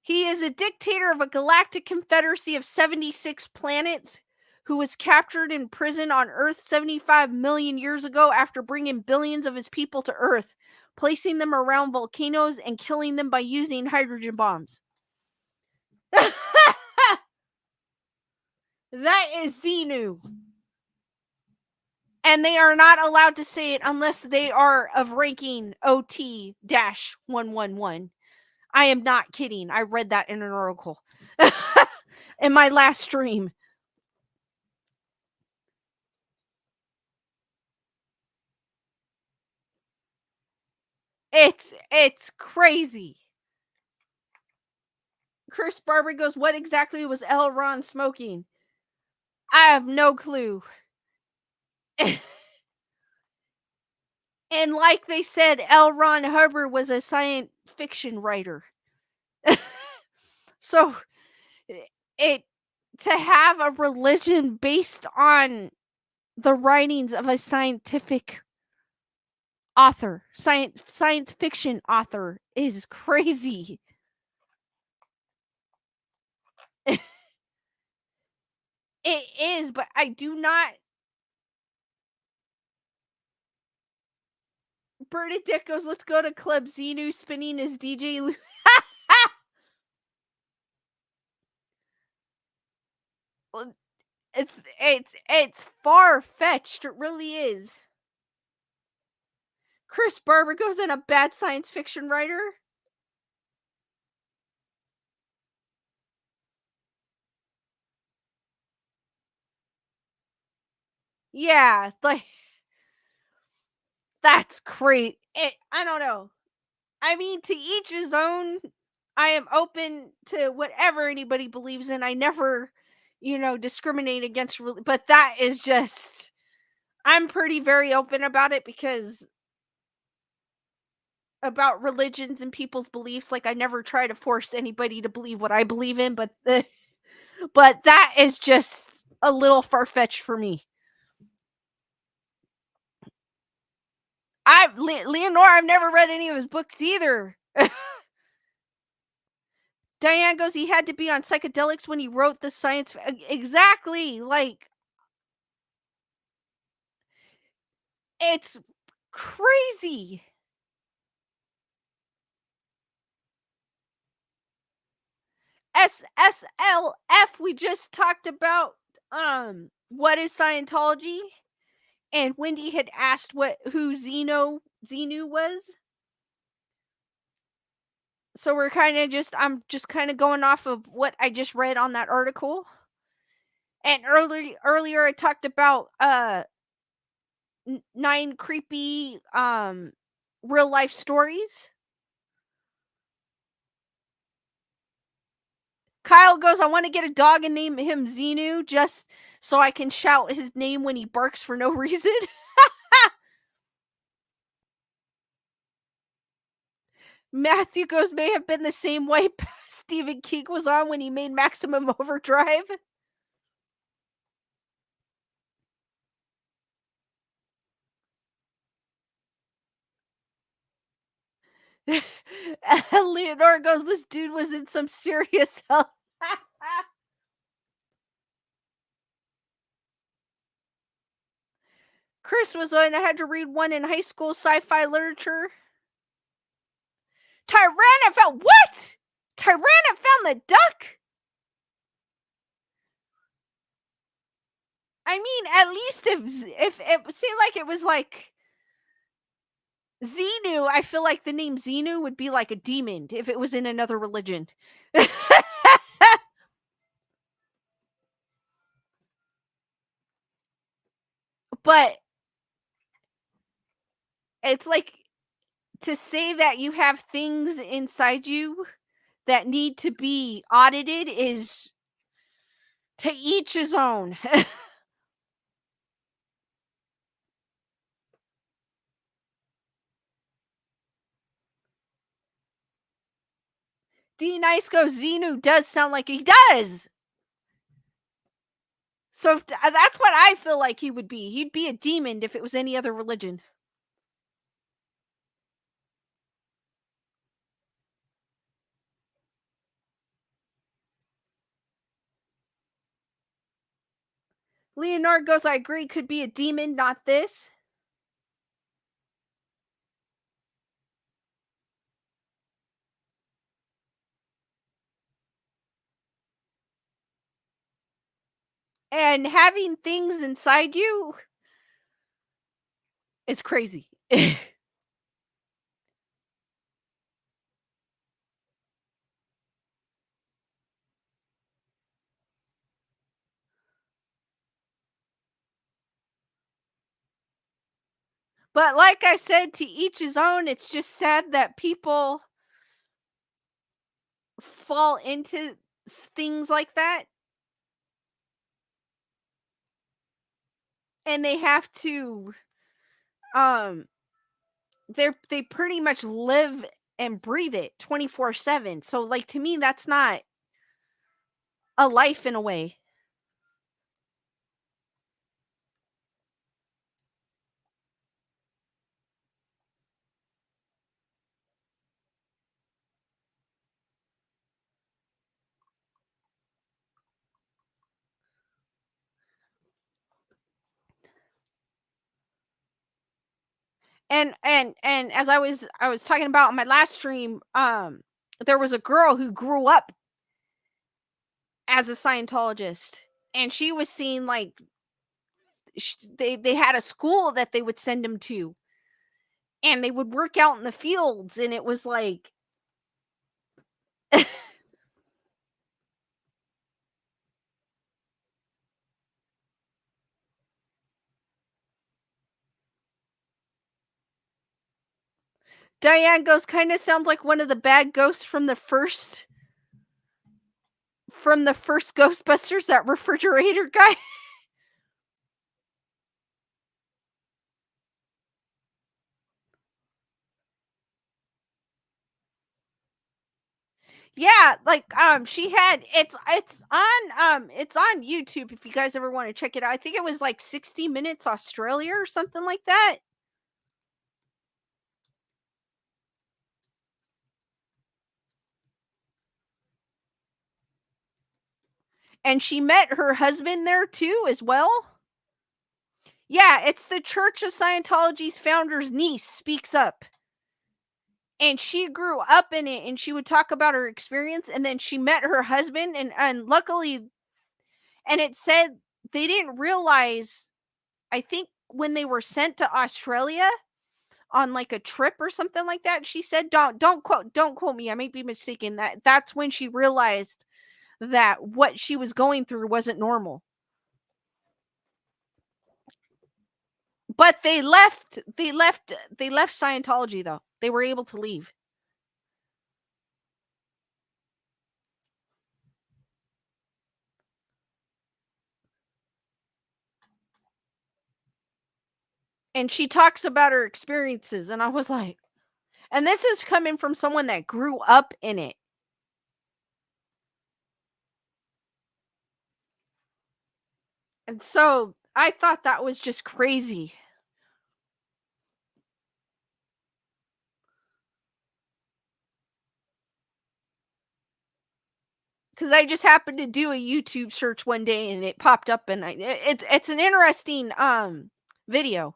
He is a dictator of a galactic confederacy of 76 planets who was captured in prison on Earth 75 million years ago after bringing billions of his people to Earth, placing them around volcanoes and killing them by using hydrogen bombs. That is Xenu. And they are not allowed to say it unless they are of ranking OT-111. I am not kidding. I read that in an article in my last stream. It's crazy. Chris Barber goes, what exactly was Elrond smoking? I have no clue. And like they said, L. Ron Hubbard was a science fiction writer. So it to have a religion based on the writings of a scientific author, science fiction author, is crazy. It is, but I do not. Bernadette goes, "Let's go to Club Xenu spinning his DJ loop." Well, it's far-fetched, it really is. Chris Barber goes, "In a bad science fiction writer?" Yeah, like, that's great. I don't know. I mean, to each his own. I am open to whatever anybody believes in. I never, discriminate against but that is just I'm pretty very open about it because about religions and people's beliefs, like, I never try to force anybody to believe what I believe in, but but that is just a little far-fetched for me. Leonore, I've never read any of his books either. Diane goes, "He had to be on psychedelics when he wrote the exactly, like, it's crazy." SSLF, we just talked about, what is Scientology, and Wendy had asked who Xenu was. So I'm just kinda going off of what I just read on that article. And earlier I talked about, 9 creepy, real life stories. Kyle goes, "I wanna get a dog and name him Xenu just so I can shout his name when he barks for no reason." Matthew goes, "May have been the same way Stephen King was on when he made Maximum Overdrive." Leonora goes, "This dude was in some serious hell." Chris was on, "I had to read one in high school sci-fi literature." Tirana found what? Tirana found the duck? I mean, at least if it seemed like it was like Xenu, I feel like the name Xenu would be like a demon if it was in another religion. But it's like to say that you have things inside you that need to be audited is to each his own. D Nice goes, "Xenu does sound like he does." So that's what I feel like he would be. He'd be a demon if it was any other religion. Leonard goes, "I agree, could be a demon, not this." And having things inside you is crazy. But like I said, to each his own. It's just sad that people fall into things like that and they have to um they pretty much live and breathe it 24/7. So like to me that's not a life in a way. And as I was talking about on my last stream, there was a girl who grew up as a Scientologist, and she was seeing like they had a school that they would send him to, and they would work out in the fields, and it was like Diane goes, kind of sounds like one of the bad ghosts from the first Ghostbusters, that refrigerator guy. Yeah, like she had it's on YouTube if you guys ever want to check it out. I think it was like 60 Minutes Australia or something like that. And she met her husband there too as well. Yeah, it's the Church of Scientology's founder's niece speaks up. And she grew up in it, and she would talk about her experience, and then she met her husband, and luckily, and it said they didn't realize, I think when they were sent to Australia on like a trip or something like that, she said, don't quote me, I might be mistaken, that's when she realized that what she was going through wasn't normal. But they left Scientology though. They were able to leave. And she talks about her experiences, and I was like, and this is coming from someone that grew up in it. And so I thought that was just crazy. Because I just happened to do a YouTube search one day and it popped up, and it's an interesting video.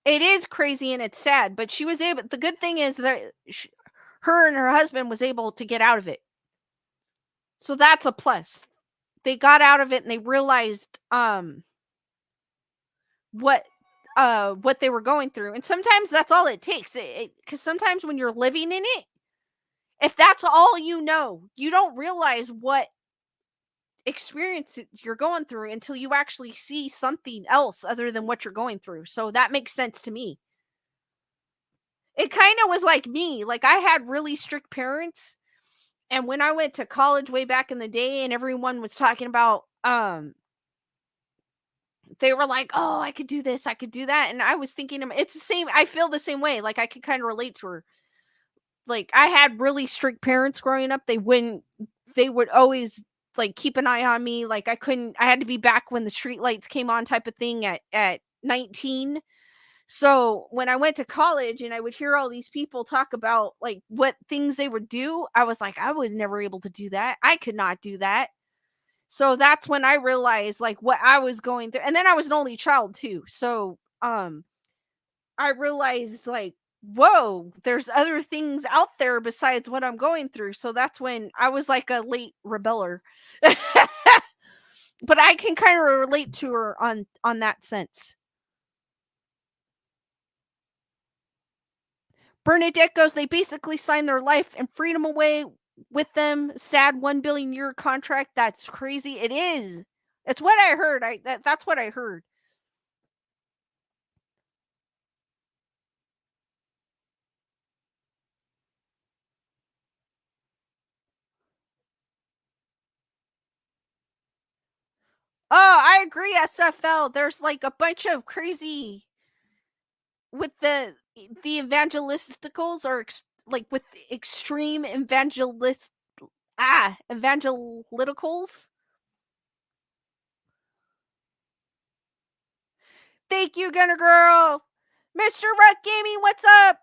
It is crazy and it's sad, but she was able, the good thing is that her and her husband was able to get out of it. So that's a plus. They got out of it and they realized what what they were going through. And sometimes that's all it takes. Cuz sometimes when you're living in it, if that's all you know, you don't realize what experience you're going through until you actually see something else other than what you're going through. So that makes sense to me. It kind of was like me. Like I had really strict parents, and when I went to college way back in the day and everyone was talking about they were like, "Oh, I could do this, I could do that." And I was thinking it's the same. I feel the same way. Like I could kind of relate to her. Like I had really strict parents growing up. They would always like keep an eye on me. Like I had to be back when the street lights came on type of thing at 19. So when I went to college and I would hear all these people talk about like what things they would do, I was like, I was never able to do that. I could not do that. So that's when I realized like what I was going through. And then I was an only child too. So I realized like, whoa, there's other things out there besides what I'm going through. So that's when I was like a late rebeller. But I can kind of relate to her on that sense. Bernadette goes, they basically signed their life and freedom away with them. Sad 1 billion-year contract. That's crazy. It is. It's what I heard. That's what I heard. Oh, I agree, SFL. There's like a bunch of crazy with the evangelisticals, or like with extreme evangelicals. Thank you, Gunner Girl. Mr. Ruck Gaming, what's up?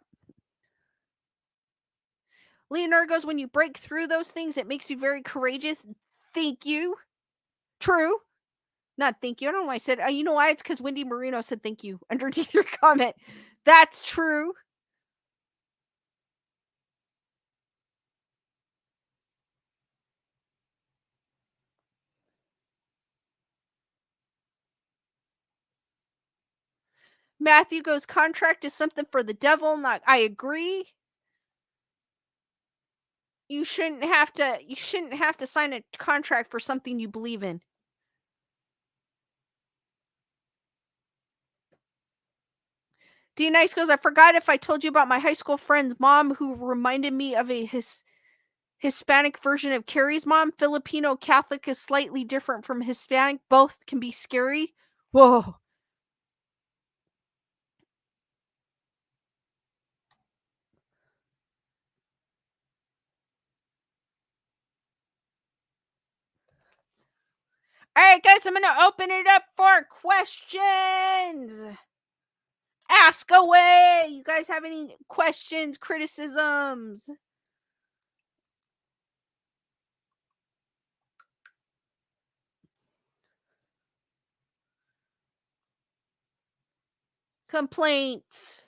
Leonardo goes, when you break through those things, it makes you very courageous. Thank you. True. Not thank you. I don't know why I said, you know why? It's because Wendy Marino said thank you underneath your comment. That's true. Matthew goes, contract is something for the devil. Not, I agree. You shouldn't have to sign a contract for something you believe in. D Nice goes, I forgot if I told you about my high school friend's mom who reminded me of a Hispanic version of Carrie's mom. Filipino Catholic is slightly different from Hispanic. Both can be scary. Whoa. All right, guys, I'm going to open it up for questions. Ask away. You guys have any questions, criticisms? Complaints?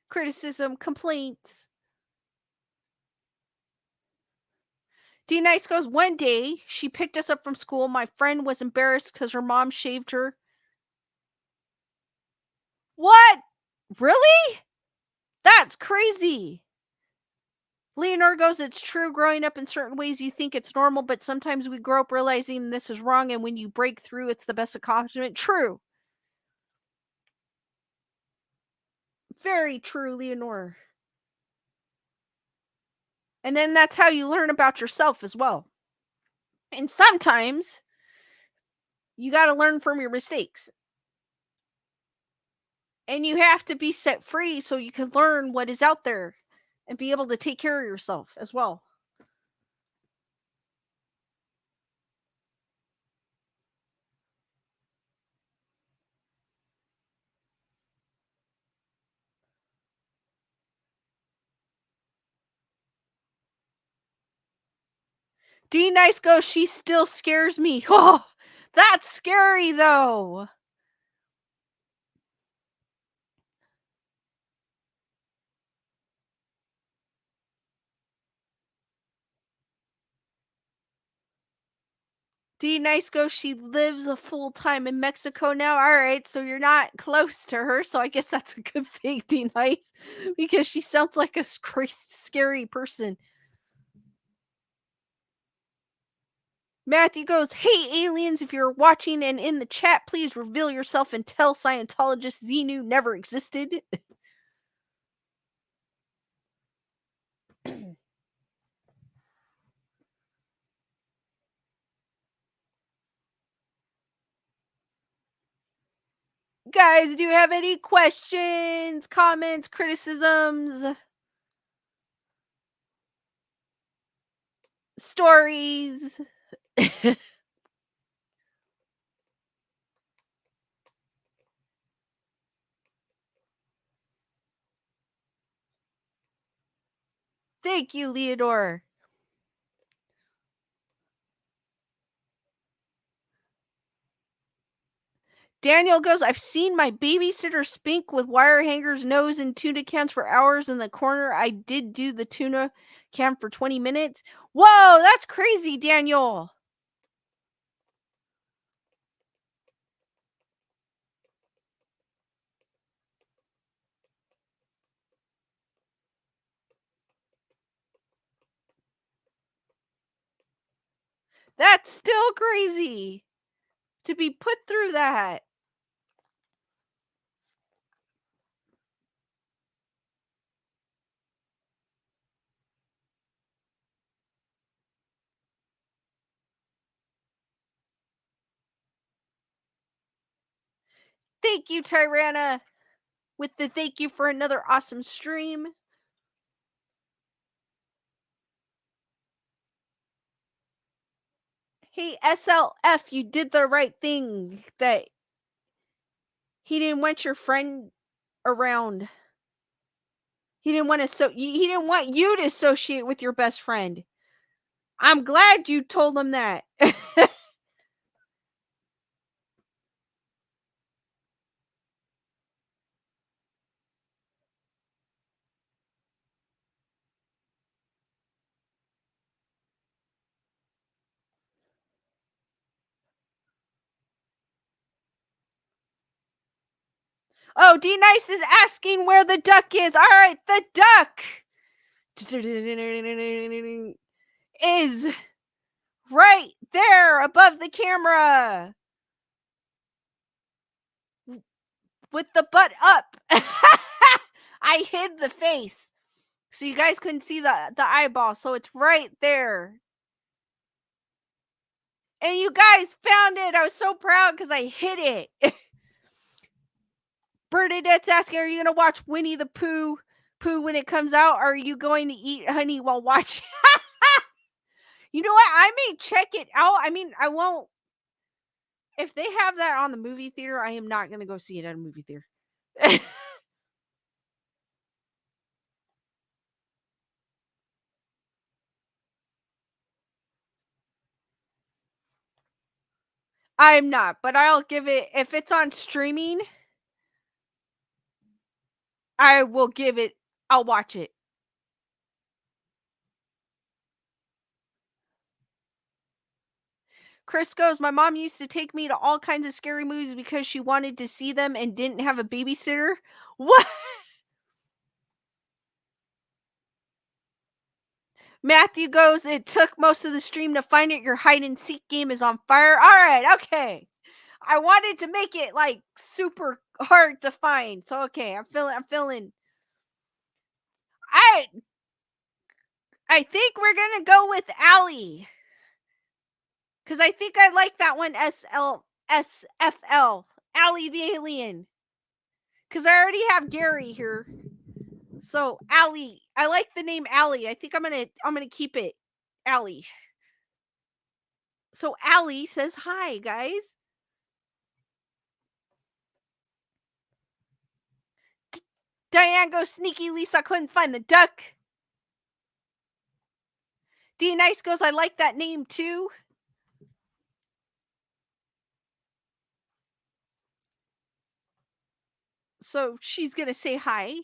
Criticism? Complaints? D Nice goes, one day she picked us up from school. My friend was embarrassed because her mom shaved her. What? Really? That's crazy. Leonor goes, it's true. Growing up in certain ways, you think it's normal, but sometimes we grow up realizing this is wrong. And when you break through, it's the best accomplishment. True. Very true, Leonor. And then that's how you learn about yourself as well. And sometimes you got to learn from your mistakes. And you have to be set free so you can learn what is out there and be able to take care of yourself as well. D Nice goes, she still scares me. Oh, that's scary though. D Nice goes, she lives a full time in Mexico now. All right, so you're not close to her, so I guess that's a good thing, D Nice, because she sounds like a scary person. Matthew goes, hey aliens, if you're watching and in the chat, please reveal yourself and tell Scientologists Xenu never existed. Guys, do you have any questions, comments, criticisms, stories? Thank you, Leodore. Daniel goes, I've seen my babysitter Spink with wire hangers, nose, and tuna cans for hours in the corner. I did do the tuna can for 20 minutes. Whoa, that's crazy, Daniel. That's still crazy to be put through that. Thank you, Tyranna, with the thank you for another awesome stream. Hey, SLF, you did the right thing. That he didn't want your friend around. He didn't want to he didn't want you to associate with your best friend. I'm glad you told him that. Oh, D Nice is asking where the duck is. All right, the duck is right there above the camera with the butt up. I hid the face so you guys couldn't see the eyeball, so it's right there. And you guys found it. I was so proud because I hid it. Bernadette's asking, are you going to watch Winnie the Pooh when it comes out? Or are you going to eat honey while watching? You know what? I may check it out. I mean, I won't. If they have that on the movie theater, I am not going to go see it at a movie theater. I'm not, but I'll give it, if it's on streaming, I will give it, I'll watch it. Chris goes, my mom used to take me to all kinds of scary movies because she wanted to see them and didn't have a babysitter. What? Matthew goes, it took most of the stream to find it. Your hide and seek game is on fire. All right, okay. I wanted to make it like super hard to find. So okay, I'm feeling I I think we're gonna go with Allie. Cause I think I like that one SFL. Allie the alien. Cause I already have Gary here. So Allie. I like the name Allie. I think I'm gonna keep it Allie. So Allie says hi, guys. Diane goes, sneaky Lisa, couldn't find the duck. D Nice goes, I like that name too. So she's gonna say hi.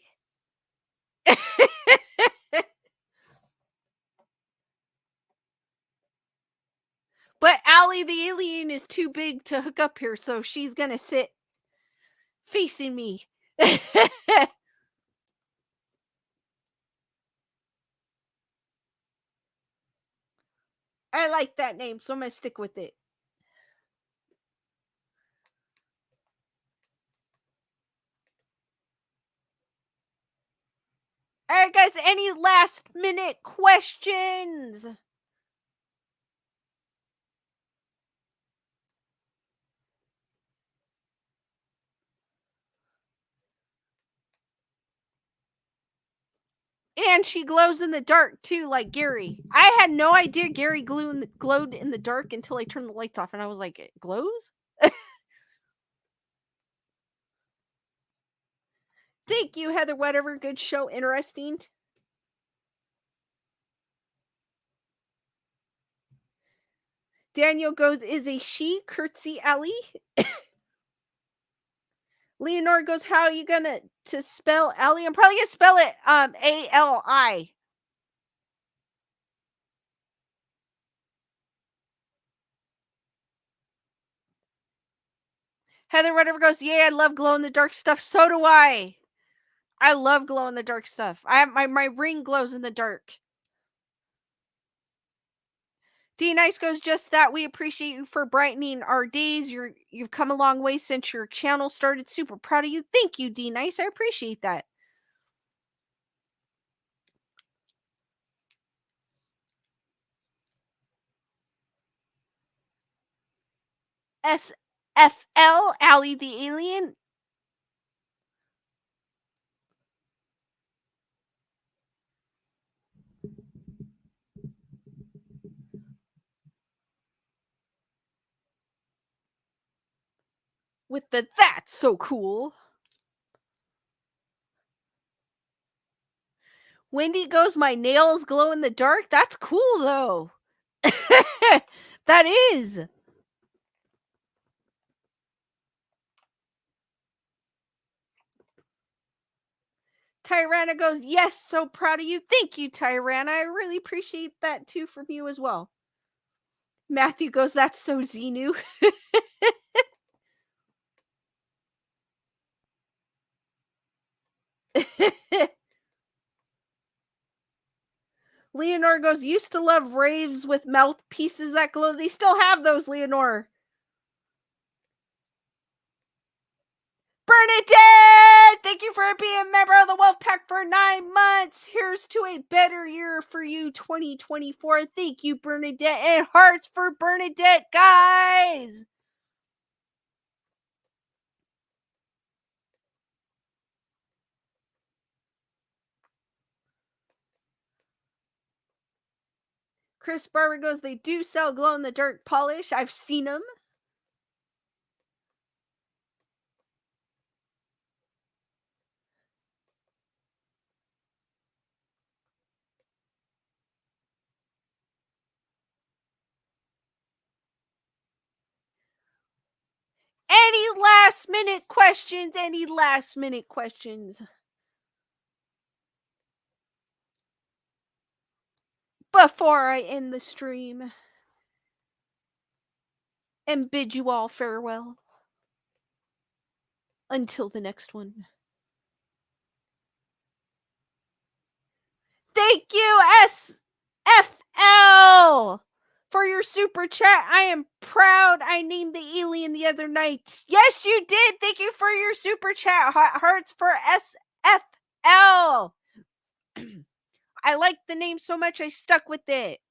But Allie the alien is too big to hook up here, so she's gonna sit facing me. I like that name, so I'm gonna stick with it. All right, guys, any last minute questions? And she glows in the dark too, like Gary. I had no idea Gary glowed in the dark until I turned the lights off, and I was like, it glows? Thank you, Heather. Whatever. Good show. Interesting. Daniel goes, is a she curtsy Ellie? Leonore goes, how are you gonna to spell Ellie? I'm probably gonna spell it Ali. Heather whatever goes, yeah, I love glow in the dark stuff. So do I. I love glow in the dark stuff. I have my ring glows in the dark. D Nice goes, just that we appreciate you for brightening our days. You've come a long way since your channel started. Super proud of you. Thank you, D Nice. I appreciate that. SFL Allie the alien. with the "That's so cool." Wendy goes, "My nails glow in the dark." That's cool, though. That is. Tyrana goes, "Yes, so proud of you." Thank you, Tyrana. I really appreciate that too from you as well. Matthew goes, "That's so Xenu." Leonore goes, "Used to love raves with mouthpieces that glow." They still have those, Leonore. Bernadette, thank you for being a member of the Wolf Pack for 9 months. Here's to a better year for you, 2024. Thank you, Bernadette, and hearts for Bernadette, guys. Chris Barber goes, "They do sell glow in the dark polish. I've seen them." Any last minute questions? Any last minute questions? Before I end the stream and bid you all farewell until the next one. Thank you, SFL, for your super chat. I am proud I named the alien the other night. Yes, you did. Thank you for your super chat. Hearts for SFL. I liked the name so much I stuck with it.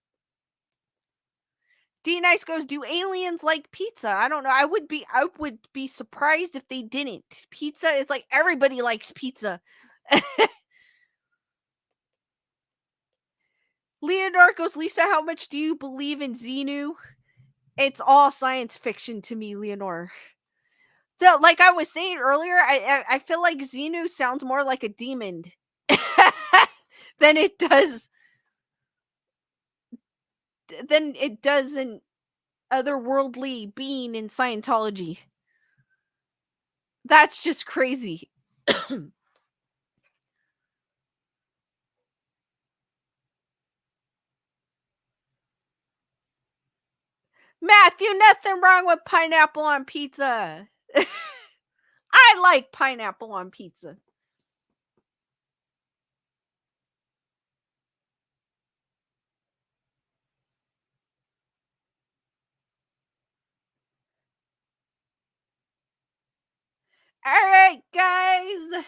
D Nice goes, "Do aliens like pizza?" I don't know. I would be surprised if they didn't. Pizza is like everybody likes pizza. Leonor goes, "Lisa, how much do you believe in Xenu?" It's all science fiction to me, Leonor. Like I was saying earlier, I feel like Xenu sounds more like a demon than it does an otherworldly being in Scientology. That's just crazy. Matthew, nothing wrong with pineapple on pizza. I like pineapple on pizza. All right, guys.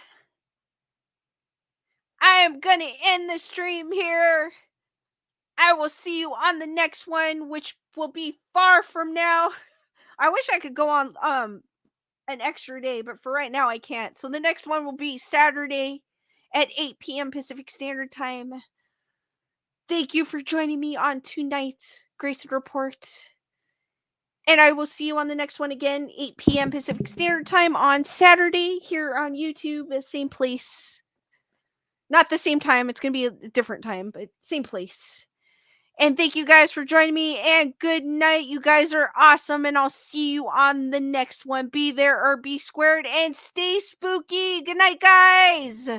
I am going to end the stream here. I will see you on the next one, which will be far from now. I wish I could go on an extra day, but for right now I can't. So the next one will be Saturday at 8 p.m. Pacific Standard Time. Thank you for joining me on tonight's Grayson Report. And I will see you on the next one again, 8 p.m. Pacific Standard Time on Saturday here on YouTube, the same place. Not the same time, it's going to be a different time, but same place. And thank you guys for joining me, and good night. You guys are awesome, and I'll see you on the next one. Be there or be squared, and stay spooky. Good night, guys.